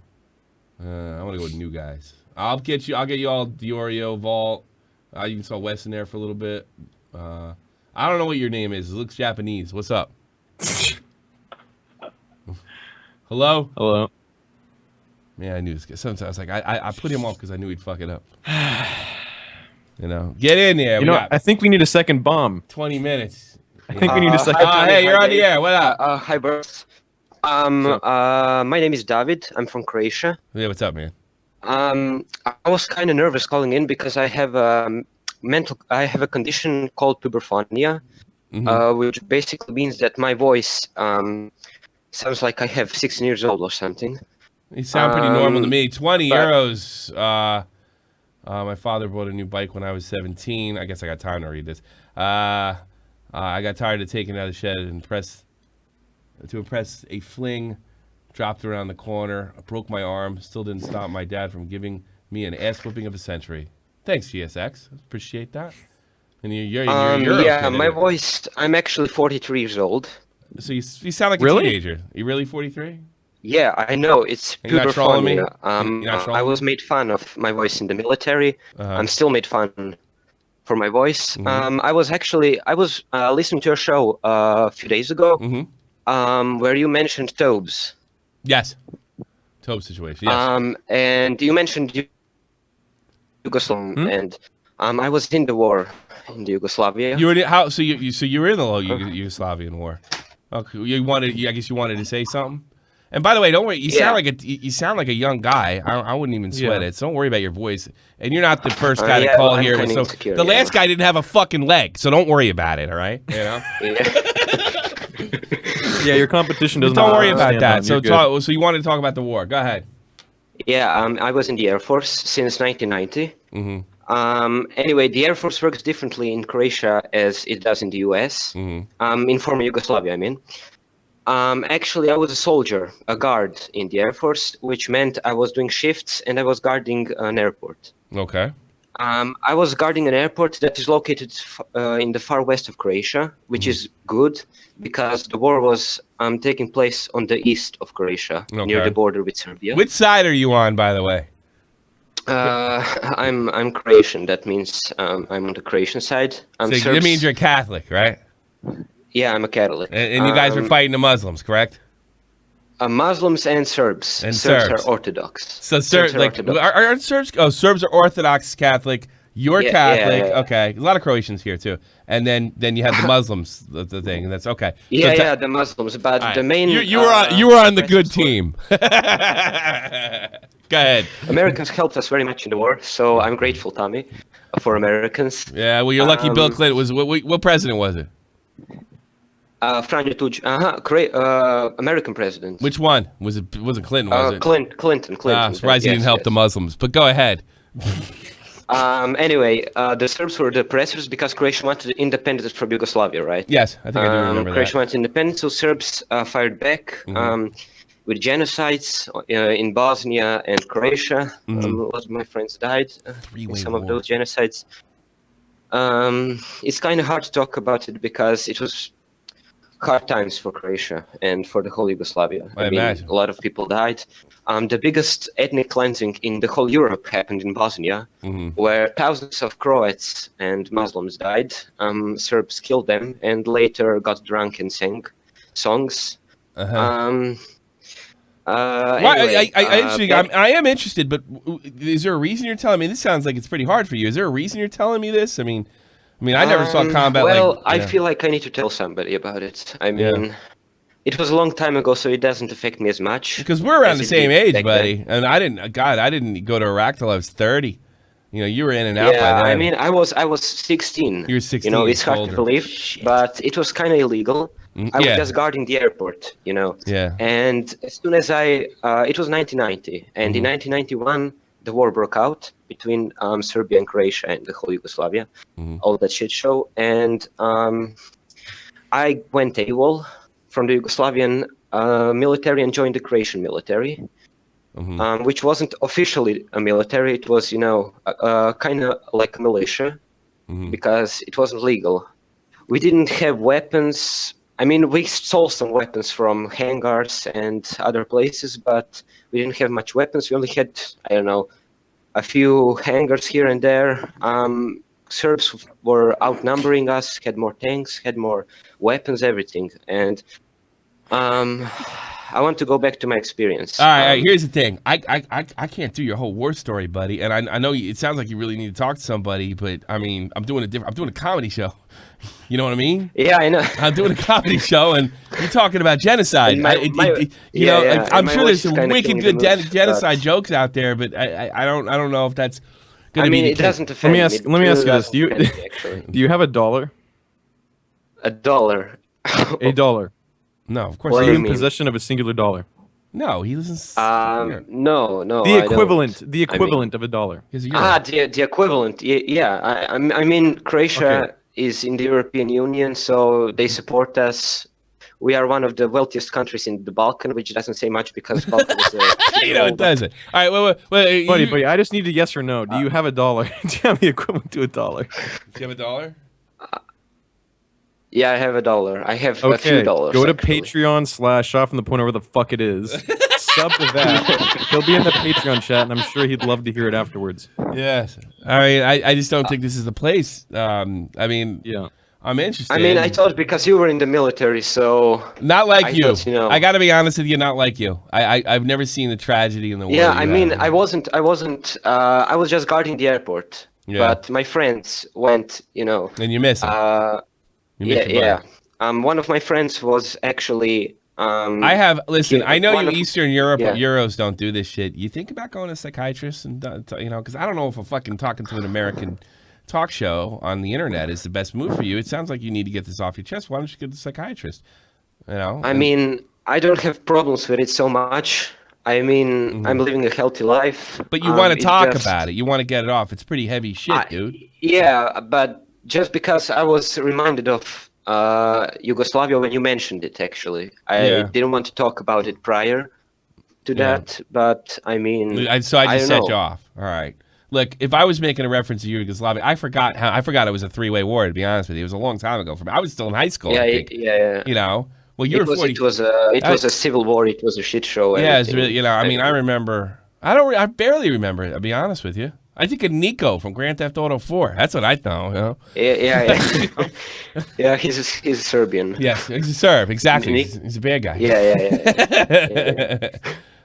I want to go with new guys. I'll get you all Diorio, Vault. You can saw Wes in there for a little bit. I don't know what your name is. It looks Japanese. What's up? Hello? Hello. Man, I knew this guy. Sometimes I was like, I put him off because I knew he'd fuck it up. You know, get in there. I think we need a second bomb. 20 minutes. I think we need a second. Hey, you're on the air. What up? Hi, Versts. My name is David. I'm from Croatia. Yeah, what's up, man? I was kind of nervous calling in because I have a condition called puberphonia, which basically means that my voice sounds like I have 16 years old or something. You sound pretty normal to me. 20 euros. My father bought a new bike when I was 17. I guess I got time to read this. I got tired of taking it out of the shed and impress a fling. Dropped around the corner. I broke my arm. Still didn't stop my dad from giving me an ass whooping of a century. Thanks, GSX. Appreciate that. And you're yeah, my voice. I'm actually 43 years old. So you sound like a teenager. You really 43? Yeah, I know. It's you're not trolling me? I was made fun of my voice in the military. I'm still made fun for my voice. I was listening to your show a few days ago, where you mentioned Tobes. Yes. Tobes situation. Yes. And you mentioned Yugoslavia, and I was in the war in the Yugoslavia. You were you were in the Yugoslavian war. Okay. I guess you wanted to say something. And by the way, don't worry. You sound like a young guy. I wouldn't even sweat it. So don't worry about your voice. And you're not the first guy to call here. So the last guy didn't have a fucking leg. So don't worry about it. All right. You know. Yeah, your competition doesn't. Don't worry about that. So you wanted to talk about the war. Go ahead. Yeah, I was in the Air Force since 1990. Anyway, the Air Force works differently in Croatia as it does in the US. In former Yugoslavia, I mean. Actually, I was a soldier, a guard in the Air Force, which meant I was doing shifts and I was guarding an airport. Okay. I was guarding an airport that is located in the far west of Croatia, which is good because the war was taking place on the east of Croatia, near the border with Serbia. Which side are you on, by the way? I'm Croatian. That means I'm on the Croatian side. So that means you're Catholic, right? Yeah, I'm a Catholic. And you guys are fighting the Muslims, correct? Muslims and Serbs. And Serbs are Orthodox. So Serbs are Serbs? Oh, Serbs are Orthodox Catholic. You're Catholic. Yeah. Okay, a lot of Croatians here too. And then you have the Muslims, the thing, and that's okay. Yeah, the Muslims. But the main you were on the good team. Go ahead. Americans helped us very much in the war, so I'm grateful, Tommy, for Americans. Yeah, well, you're lucky. Bill Clinton was. What president was it? Franjo Tuđ, American president. Which one? Wasn't Clinton, was it? Clinton. Surprised he didn't help the Muslims, but go ahead. Anyway, the Serbs were the oppressors because Croatia wanted independence from Yugoslavia, right? Yes, I think I do remember Croatia wanted independence, so Serbs fired back with genocides in Bosnia and Croatia. A lot of my friends died in some of those genocides. It's kind of hard to talk about it because it was hard times for Croatia and for the whole Yugoslavia. I mean, imagine. a lot of people died. The biggest ethnic cleansing in the whole Europe happened in Bosnia, where thousands of Croats and Muslims died. Serbs killed them and later got drunk and sang songs. Anyway, I am interested, but is there a reason you're telling me? This sounds like it's pretty hard for you. Is there a reason you're telling me this? I mean, I never saw combat. Well, I feel like I need to tell somebody about it. I mean, it was a long time ago, so it doesn't affect me as much. Because we're around the same age, buddy. And I didn't go to Iraq till I was 30. You were in and out by then. I mean, I was 16. You were 16. It's hard to believe, but it was kind of illegal. I was just guarding the airport, Yeah. And as soon as it was 1990, and in 1991, the war broke out between Serbia and Croatia and the whole Yugoslavia, all that shit show. And I went AWOL from the Yugoslavian military and joined the Croatian military, which wasn't officially a military. It was, kind of like a militia because it wasn't legal. We didn't have weapons. I mean, we stole some weapons from hangars and other places, but we didn't have much weapons. We only had, I don't know, a few hangars here and there. Serbs were outnumbering us, had more tanks, had more weapons, everything. And I want to go back to my experience. All right, here's the thing. I can't do your whole war story, buddy. And I know it sounds like you really need to talk to somebody, but I mean, I'm doing a comedy show. You know what I mean? Yeah, I know. I'm doing a comedy show, and you're talking about genocide. I'm sure there's some wicked good genocide jokes out there, but I don't know if that's going to be the case. It doesn't offend me. Let me ask you this: do you have a dollar? A dollar. A dollar. No, of course. Are you in possession of a singular dollar? No, he lives. No. The equivalent of a dollar. The equivalent. Yeah. I mean, Croatia is in the European Union, so they support us. We are one of the wealthiest countries in the Balkan, which doesn't say much because Balkan is it doesn't. All right, wait, buddy, I just need a yes or no. Do you have a dollar? Do you have the equivalent to a dollar? Do you have a dollar? Yeah, I have a dollar. I have a few dollars. Go to Patreon /shop from the point wherever the fuck it is. Sub to that. He'll be in the Patreon chat, and I'm sure he'd love to hear it afterwards. Yes. All right. I just don't think this is the place. I mean, I'm interested. I mean, I thought because you were in the military, so not like you. Thought, I got to be honest with you, not like you. I've never seen the tragedy in the war. Yeah, I mean, I wasn't. I was just guarding the airport. Yeah. But my friends went. And you miss it. Yeah. One of my friends was actually. Listen, I know you Eastern Europe Euros don't do this shit. You think about going to a psychiatrist and because I don't know if a fucking talking to an American talk show on the internet is the best move for you. It sounds like you need to get this off your chest. Why don't you get to a psychiatrist? I mean, I don't have problems with it so much. I mean, I'm living a healthy life. But you want to talk about it. You want to get it off. It's pretty heavy shit, dude. Yeah, but just because I was reminded of Yugoslavia when you mentioned it, actually. I didn't want to talk about it prior to that, but I mean... So I just set you off. All right. Look, if I was making a reference to Yugoslavia, I forgot it was a three-way war, to be honest with you. It was a long time ago for me. I was still in high school, I think. Yeah. Well, you were 40. It was a civil war. It was a shit show. Yeah, it's really, I mean, I remember... I barely remember it, I'll be honest with you. I think of Nico from Grand Theft Auto 4. That's what I know, Yeah. Yeah, he's Serbian. Yes, he's a Serb, exactly. He's a bad guy. Yeah.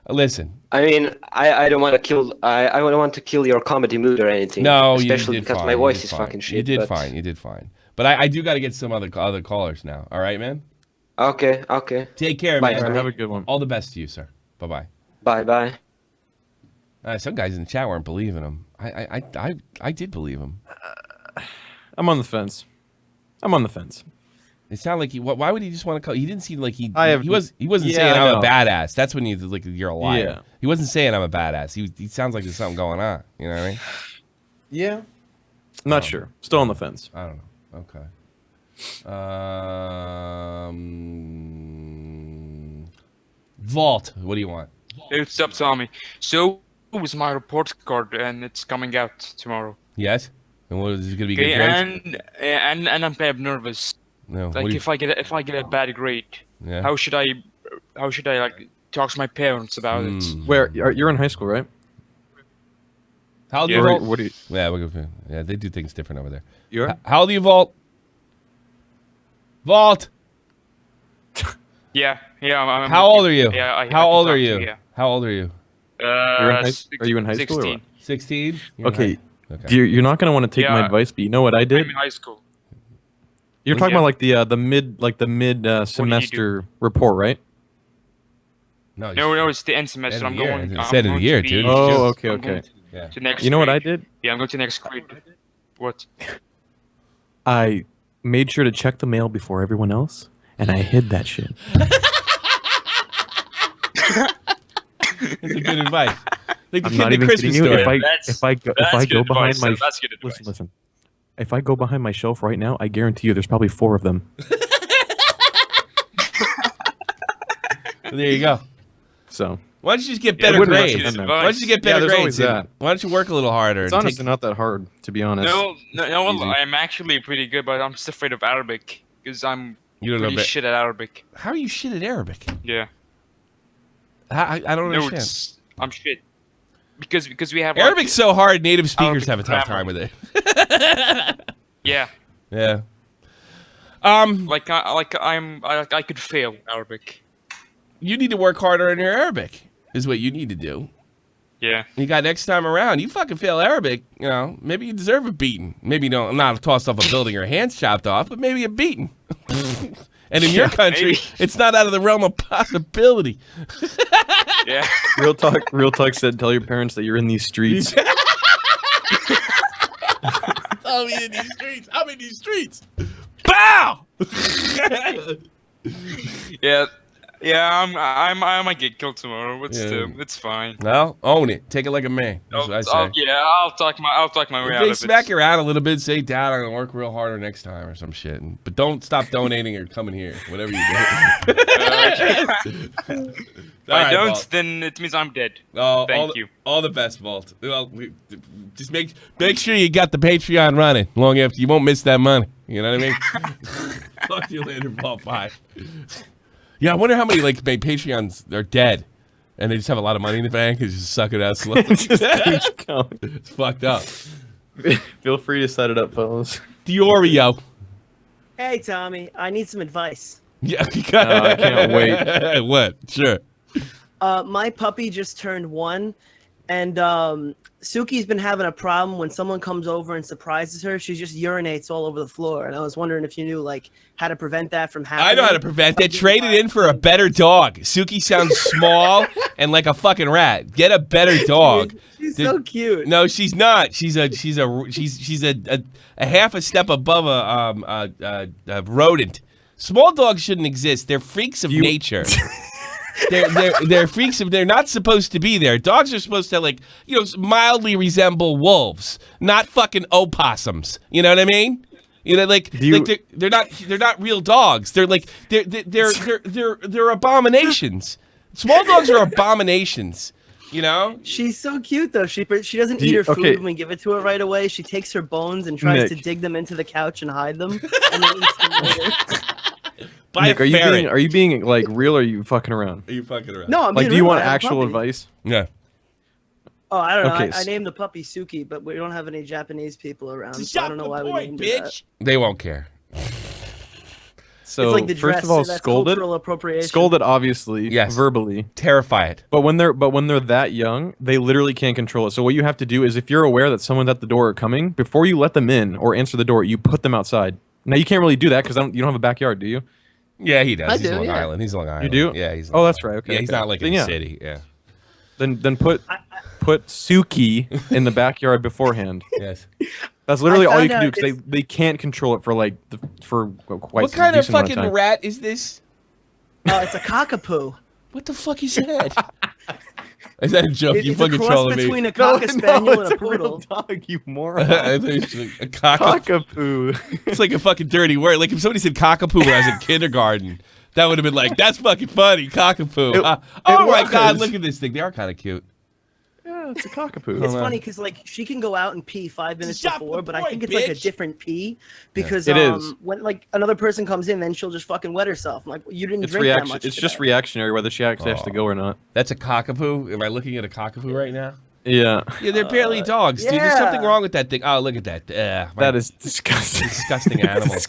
Listen. I mean, I don't want to kill. I don't want to kill your comedy mood or anything. No, especially you did because fine. my voice is fucking shit. You did fine. But I do got to get some other callers now. All right, man. Okay. Take care, Bye, man. Have a good one. All the best to you, sir. Bye. Bye. Some guys in the chat weren't believing him. I did believe him. I'm on the fence. It sounded like why would he just want to call? He didn't seem like he wasn't saying I I'm a badass. That's when you're a liar. Yeah. He wasn't saying I'm a badass. He sounds like there's something going on. You know what I mean? Yeah. I'm not sure. Still on the fence. I don't know. Okay. Vault. What do you want? Hey, what's up, Tommy? So was my report card, and it's coming out tomorrow. Yes. And what is it going to be? Good grades? And I'm kind of nervous. No. Like if I get a bad grade, how should I like talk to my parents about it? Where you're in high school, right? How old are Yeah. you, Vault? What do you? Yeah, they do things different over there. You are? How old are you, Vault? Vault. Yeah. I'm How old are you? Yeah. I How can old are talk to you? yeah. How old are you? Are you in high school? 16. 16. Okay. You're not gonna want to take my advice, but you know what I did? I'm in high school. You're talking about like the mid semester report, right? No, it's the end semester. I'm going. It's the end of the year, dude. Oh, okay. To next You know what I grade. did? Yeah, I'm going to next grade. What? I made sure to check the mail before everyone else, and I hid that shit. That's a good advice. Like the I'm kid not in the even Christmas kidding you. story. If I go good behind advice, my Sam. That's good advice. listen. If I go behind my shelf right now, I guarantee you there's probably 4 of them. There you go. So why don't you just get better grades? Why don't you get better there's grades? always that. Why don't you work a little harder? It's and honestly not that hard, to be honest. No, Easy. I'm actually pretty good, but I'm just afraid of Arabic because I'm You don't know pretty Ba- shit at Arabic. How are you shit at Arabic? Yeah. I don't No, understand. I'm shit. Because we have Arabic's so hard, native speakers Arabic have a tough grammar. time with it. Yeah. Yeah. I could fail Arabic. You need to work harder on your Arabic, is what you need to do. Yeah. You got next time around, you fucking fail Arabic, you know, maybe you deserve a beating. Maybe not tossed off a building or hands chopped off, but maybe a beating. And in your country, maybe. it's not out of the realm of possibility. Yeah. Real talk said, tell your parents that you're in these streets. I'm in these streets. I'm in these streets. Bow! Yeah, I might get killed tomorrow, but still, it's fine. Well, own it. Take it like a man. That's what I say. I'll talk my way If out they of it. smack you around a little bit, say, Dad, I'm going to work real harder next time or some shit. But don't stop donating or coming here, whatever you do. If I don't, then it means I'm dead. Oh, Thank you. All the best, Vault. Well, just make sure you got the Patreon running long after. You won't miss that money. You know what I mean? Talk to you later, Vault. Bye. Yeah, I wonder how many like Patreons are dead, and they just have a lot of money in the bank and just suck it out slowly. It's fucked up. Feel free to set it up, fellas. Diorio. Hey, Tommy, I need some advice. Yeah, I can't wait. What? Sure. My puppy just turned 1, and Suki's been having a problem when someone comes over and surprises her. She just urinates all over the floor, and I was wondering if you knew like how to prevent that from happening. I know how to prevent that. Trade it in for a better dog. Suki sounds small and like a fucking rat. Get a better dog. She's so cute. No, she's not. She's a half a step above a rodent. Small dogs shouldn't exist. They're freaks of nature. They're freaks of. They're not supposed to be there. Dogs are supposed to mildly resemble wolves, not fucking opossums. You know what I mean? You know, they're not real dogs. They're abominations. Small dogs are abominations. You know? She's so cute though. She doesn't eat her food when we give it to her right away. She takes her bones and tries to dig them into the couch and hide them, and then eats them later. Nick, are you being like real or are you fucking around? Are you fucking around? No, I'm like, being do you real. want I have a actual puppy. advice? Yeah. Oh, I don't know. Okay, I named the puppy Suki, but we don't have any Japanese people around, so I Stop don't know the why we point, named bitch. it They won't care. So It's like the first dress, of all, so that's scold it. cultural appropriation. Scold it, obviously. Yes. Verbally. Terrify it. But when they're that young, they literally can't control it. So what you have to do is, if you're aware that someone's at the door or coming, before you let them in or answer the door, you put them outside. Now you can't really do that because you don't have a backyard, do you? Yeah, he does. I He's do, Long yeah. Island. He's Long Island. You do? Yeah, he's. Oh, that's right. Okay. Yeah, he's okay. not like in Then, the yeah. city. Yeah. Then put Suki in the backyard beforehand. Yes. That's literally I all you found can do out because they can't control it for quite What some kind of decent amount fucking time. rat is this? It's a cockapoo. What the fuck is that? Is that a joke? You It's a fucking cross trolling between me. a cocker spaniel it's and a a real poodle. dog, you moron. I think it's like a cockapoo. It's like a fucking dirty word. Like if somebody said cockapoo when I was in kindergarten, that would have been like, that's fucking funny, cockapoo. Oh my god, was. look at this thing. They are kind of cute. Yeah, Yeah, it's a cockapoo. It's funny because like she can go out and pee 5 minutes before, but I think it's like a different pee because It is. when like another person comes in, then she'll just fucking wet herself. I'm like, you didn't It's drink that much. It's today. just reactionary whether she actually has to go or not. That's a cockapoo. Am I looking at a cockapoo right now? Yeah. Yeah, they're barely dogs, dude. There's something wrong with that thing. Oh, look at that. That is disgusting. Disgusting animals.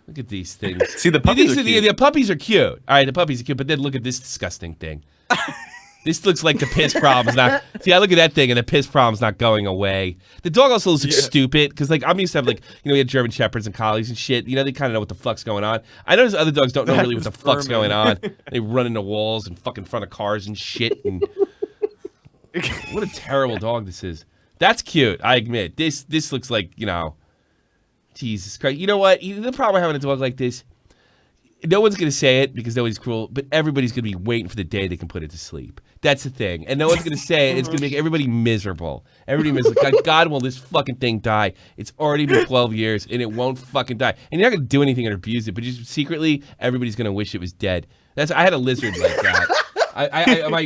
Look at these things. See, the puppies are cute. The puppies are cute. All right, the puppies are cute, but then look at this disgusting thing. This looks like the piss problem's not. See, I look at that thing and the piss problem's not going away. The dog also looks stupid because, like, I'm used to have like, we had German shepherds and collies and shit. They kind of know what the fuck's going on. I notice other dogs don't know really what the fuck's going on. They run into walls and fuck in front of cars and shit. And what a terrible dog this is. That's cute. I admit. This looks like Jesus Christ. You know what? The problem having a dog like this. No one's going to say it because nobody's cruel, but everybody's going to be waiting for the day they can put it to sleep. That's the thing. And no one's going to say it. It's going to make everybody miserable. Everybody miserable. God, will this fucking thing die? It's already been 12 years, and it won't fucking die. And you're not going to do anything or abuse it, but just secretly, everybody's going to wish it was dead. I had a lizard like that.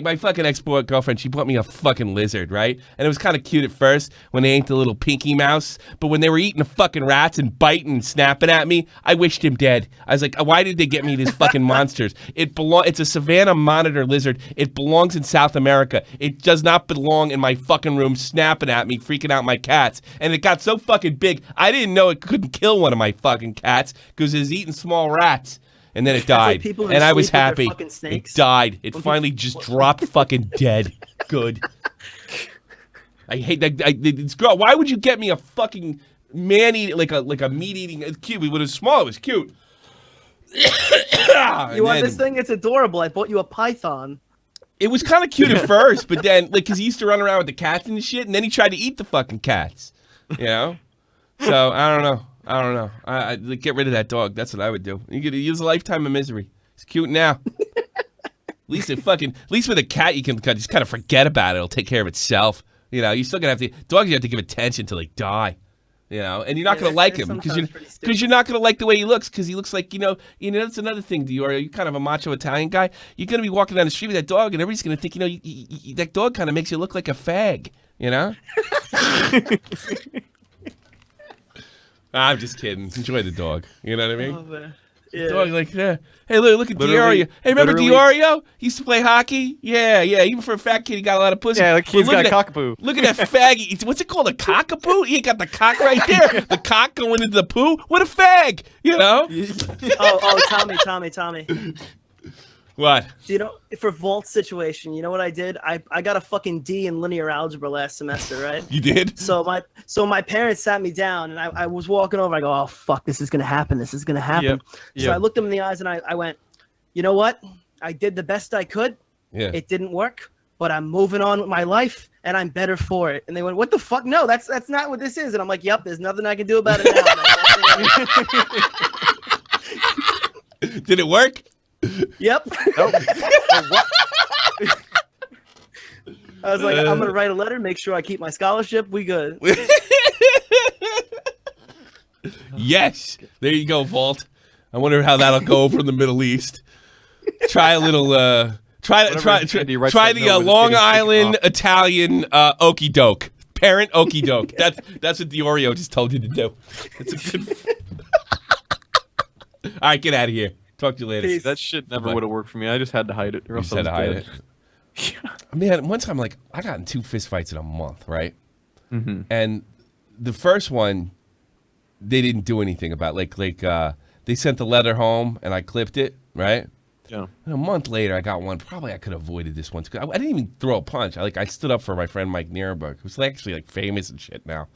My fucking ex-girlfriend, she bought me a fucking lizard, right? And it was kind of cute at first when they ate the little pinky mouse. But when they were eating the fucking rats and biting and snapping at me, I wished him dead. I was like, why did they get me these fucking monsters? It's a savanna monitor lizard. It belongs in South America. It does not belong in my fucking room snapping at me, freaking out my cats. And it got so fucking big, I didn't know it couldn't kill one of my fucking cats because it was eating small rats. And then it died, like and I was happy. It died. It finally just dropped fucking dead. Good. I hate that. Girl, why would you get me a fucking man-eating, like a meat-eating? It's cute. It was small. It was cute. You want this thing? It's adorable. I bought you a python. It was kind of cute at first, but then, because he used to run around with the cats and shit, and then he tried to eat the fucking cats. So, I don't know. I get rid of that dog. That's what I would do. You could use a lifetime of misery. It's cute now. At least with a cat, you can just kind of forget about it. It'll take care of itself. You're still gonna have to. Dogs, you have to give attention till they die. And you're not gonna like him because you're not gonna like the way he looks because he looks like that's another thing. You're kind of a macho Italian guy. You're gonna be walking down the street with that dog, and everybody's gonna think that dog kind of makes you look like a fag. I'm just kidding. Enjoy the dog. You know what I mean? Oh, man. Yeah. Dog hey, look at Diorio. Hey, remember Diorio? He used to play hockey? Yeah. Even for a fat kid, he got a lot of pussy. Yeah, he's got a cockapoo. Look at that faggy. What's it called? A cockapoo? He ain't got the cock right there. The cock going into the poo? What a fag. Tommy. What? For Vault's situation, you know what I did? I got a fucking D in linear algebra last semester, right? You did? So my parents sat me down, and I was walking over. I go, oh, fuck, this is going to happen. Yep. So I looked them in the eyes, and I went, you know what? I did the best I could. Yeah. It didn't work, but I'm moving on with my life, and I'm better for it. And they went, what the fuck? No, that's not what this is. And I'm like, yep, there's nothing I can do about it now. Did it work? Yep. Nope. I was like, I'm gonna write a letter, make sure I keep my scholarship. We good. Yes. There you go, Vault. I wonder how that'll go over in the Middle East. Try a little. Try the Long Island Italian Okey Doke. Parent Okey Doke. That's what Diorio just told you to do. That's a good. All right, get out of here. Talk to you later. That shit never would have worked for me. I just had to hide it. Or else just had to hide it. Man, one time, I got in 2 fist fights in a month, right? Mm-hmm. And the first one, they didn't do anything about. They sent the letter home, and I clipped it, right? Yeah. And a month later, I got one. Probably I could have avoided this one. I didn't even throw a punch. I stood up for my friend Mike Nierenberg, who's actually famous and shit now.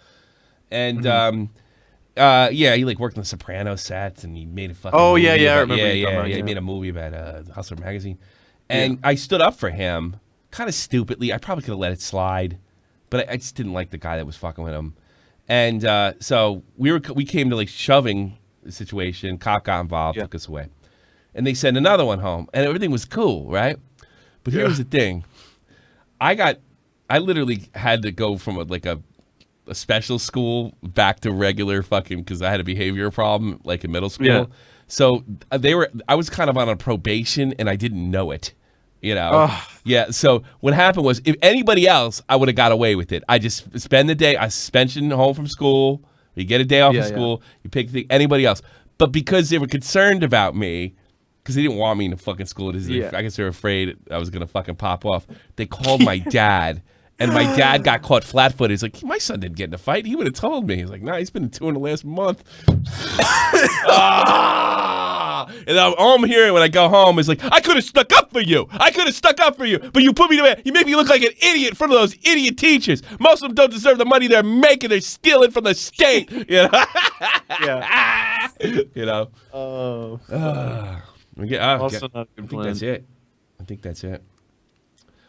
And he worked on the Sopranos sets, and he made a fucking movie I remember. He made a movie about Hustler magazine, and I stood up for him, kind of stupidly. I probably could have let it slide, but I just didn't like the guy that was fucking with him, and so we came to shoving the situation. Cop got involved, took us away, and they sent another one home, and everything was cool, right? But here was the thing: I literally had to go from a special school back to regular fucking because I had a behavior problem in middle school. Yeah. So I was kind of on a probation and I didn't know it. You know? Yeah, so what happened was, if anybody else, I would have got away with it. I just spend the day, I suspension home from school, you get a day off of school, you pick anybody else. But because they were concerned about me, because they didn't want me in the fucking school, I guess they were afraid I was going to fucking pop off, they called my dad. And my dad got caught flat-footed. He's like, my son didn't get in a fight. He would have told me. He's like, nah, he's been in 2 in the last month. And all I'm hearing when I go home is like, I could have stuck up for you. I could have stuck up for you. But you put me to bed. You make me look like an idiot in front of those idiot teachers. Most of them don't deserve the money they're making. They're stealing from the state. You know? Yeah. You know? Oh. Also not a good plan. I think that's it. I think that's it.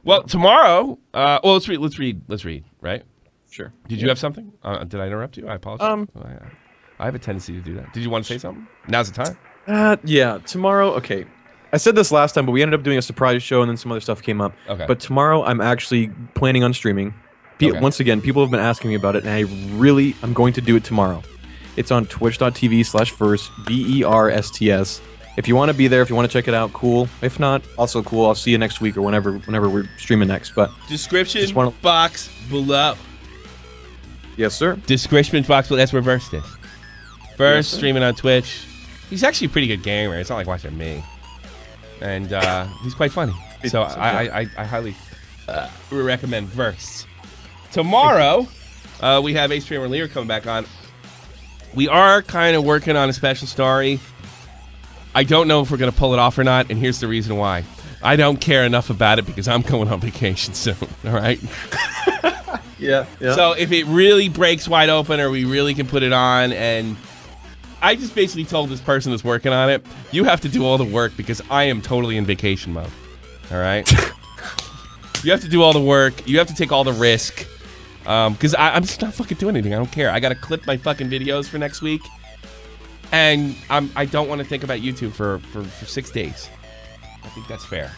Well, tomorrow. Let's read. Right? Sure. Did you have something? Did I interrupt you? I apologize. I have a tendency to do that. Did you want to say something? Now's the time. Yeah. Tomorrow. Okay. I said this last time, but we ended up doing a surprise show, and then some other stuff came up. Okay. But tomorrow, I'm actually planning on streaming. Once again, people have been asking me about it, and I'm going to do it tomorrow. It's on twitch.tv/Versts, Versts. If you want to be there, if you want to check it out, cool. If not, also cool. I'll see you next week or whenever we're streaming next. But description box below. Yes, sir. Description box below. That's where Versts is. Versts streaming on Twitch. He's actually a pretty good gamer. It's not like watching me. And he's quite funny. So I highly recommend Versts. Tomorrow, we have A Streamer Lear coming back on. We are kind of working on a special story. I don't know if we're going to pull it off or not, and here's the reason why. I don't care enough about it because I'm going on vacation soon, all right? Yeah. So if it really breaks wide open or we really can put it on, and I just basically told this person that's working on it, you have to do all the work because I am totally in vacation mode, all right? You have to do all the work. You have to take all the risk because I'm just not fucking doing anything. I don't care. I got to clip my fucking videos for next week. And I don't want to think about YouTube for 6 days. I think that's fair.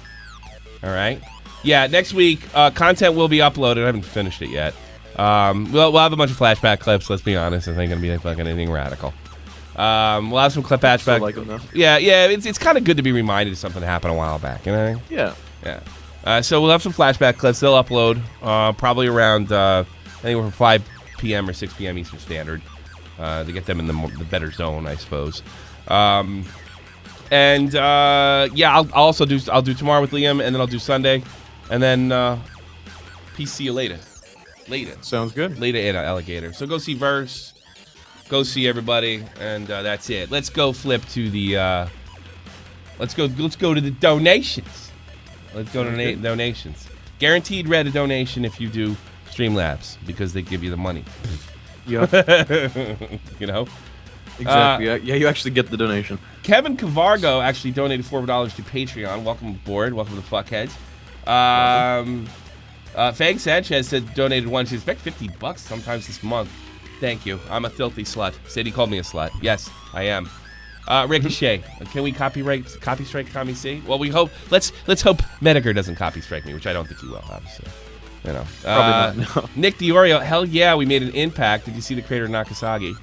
All right? Yeah, next week, content will be uploaded. I haven't finished it yet. We'll have a bunch of flashback clips, let's be honest. It ain't going to be fucking anything radical. We'll have some flashback. Yeah, it's kind of good to be reminded of something that happened a while back, you know? Yeah. So we'll have some flashback clips. They'll upload probably around, anywhere from 5 p.m. or 6 p.m. Eastern Standard. To get them in the better zone, I suppose. I'll also do tomorrow with Liam, and then I'll do Sunday, and then peace. See you later. Sounds good. Later at Alligator. So go see Versts, go see everybody, and that's it. Let's go flip to the. Let's go to the donations. Let's go to donations. Guaranteed read a donation if you do Streamlabs because they give you the money. Yep. You know? Exactly. Yeah, you actually get the donation. Kevin Cavargo actually donated $4 to Patreon. Welcome aboard. Welcome to the Fuckheads. Fang Sanchez said donated one. She expect $50 sometimes this month. Thank you. I'm a filthy slut. Said he called me a slut. Yes, I am. Ricochet. Can we copy strike Tommy C? Well, we hope. Let's hope Mediger doesn't copy strike me, which I don't think he will, obviously. You know. Probably not, no. Nick DiOrio, hell yeah, we made an impact. Did you see the creator of Nakasagi?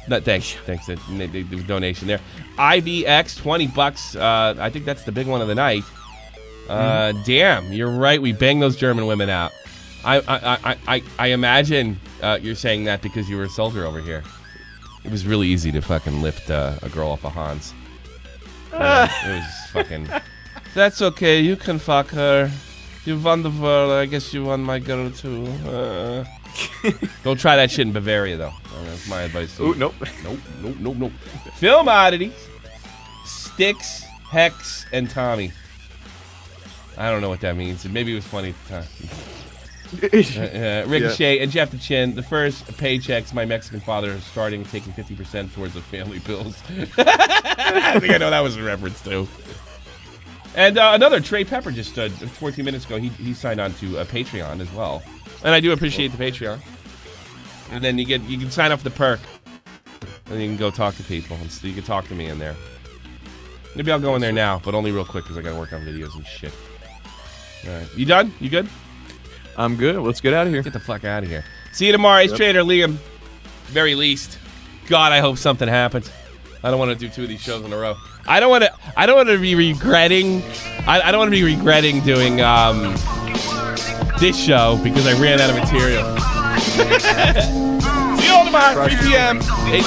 No, thanks. The donation there. IVX, $20. I think that's the big one of the night. Damn, you're right. We banged those German women out. I imagine you're saying that because you were a soldier over here. It was really easy to fucking lift a girl off of Hans. It was fucking. That's okay. You can fuck her. You won the world. I guess you won my girl too. Don't try that shit in Bavaria, though. That's my advice to you. Nope. Nope. Film oddities. Sticks, Hex, and Tommy. I don't know what that means. Maybe it was funny at the time. Ricochet and Jeff the Chin. The first paychecks my Mexican father is starting taking 50% towards the family bills. I think I know that was a reference to. And another Trey Pepper just 14 minutes ago. He signed on to Patreon as well, and I do appreciate the Patreon. And then you can sign up for the perk, and you can go talk to people. And so you can talk to me in there. Maybe I'll go in there now, but only real quick because I gotta work on videos and shit. All right, you done? You good? I'm good. Let's get out of here. Get the fuck out of here. See you tomorrow. Ace Trader Liam. Very least. God, I hope something happens. I don't want to do 2 of these shows in a row. I don't want to be regretting. I don't want to be regretting doing this show because I ran out of material. See you all tomorrow, 3 p.m. 8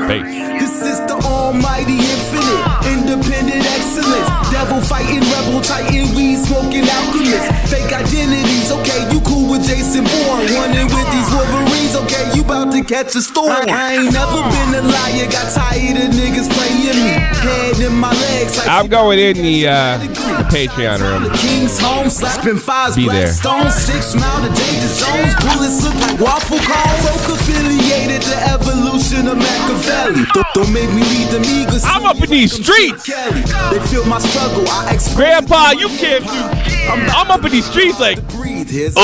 Peace. This is the almighty infinite, independent excellence. Devil fighting, rebel titan, weed smoking alchemist. Fake identities, okay, you cool with Jason Bourne. Running with these Wolverines, okay, you bout to catch a storm. I ain't never been a liar, got tired of niggas playing me. Head in my legs like I'm going in the Patreon room. King's home, slapping fives, Be black there. stones, 6 mile to danger zones. Bullets look like waffle cones. Folk affiliated to evolution of Machiavelli. Don't make me lead them eagles. I'm up in these streets. They feel my struggle. Grandpa, you can't do. I'm up in these streets like. Breathe. Here's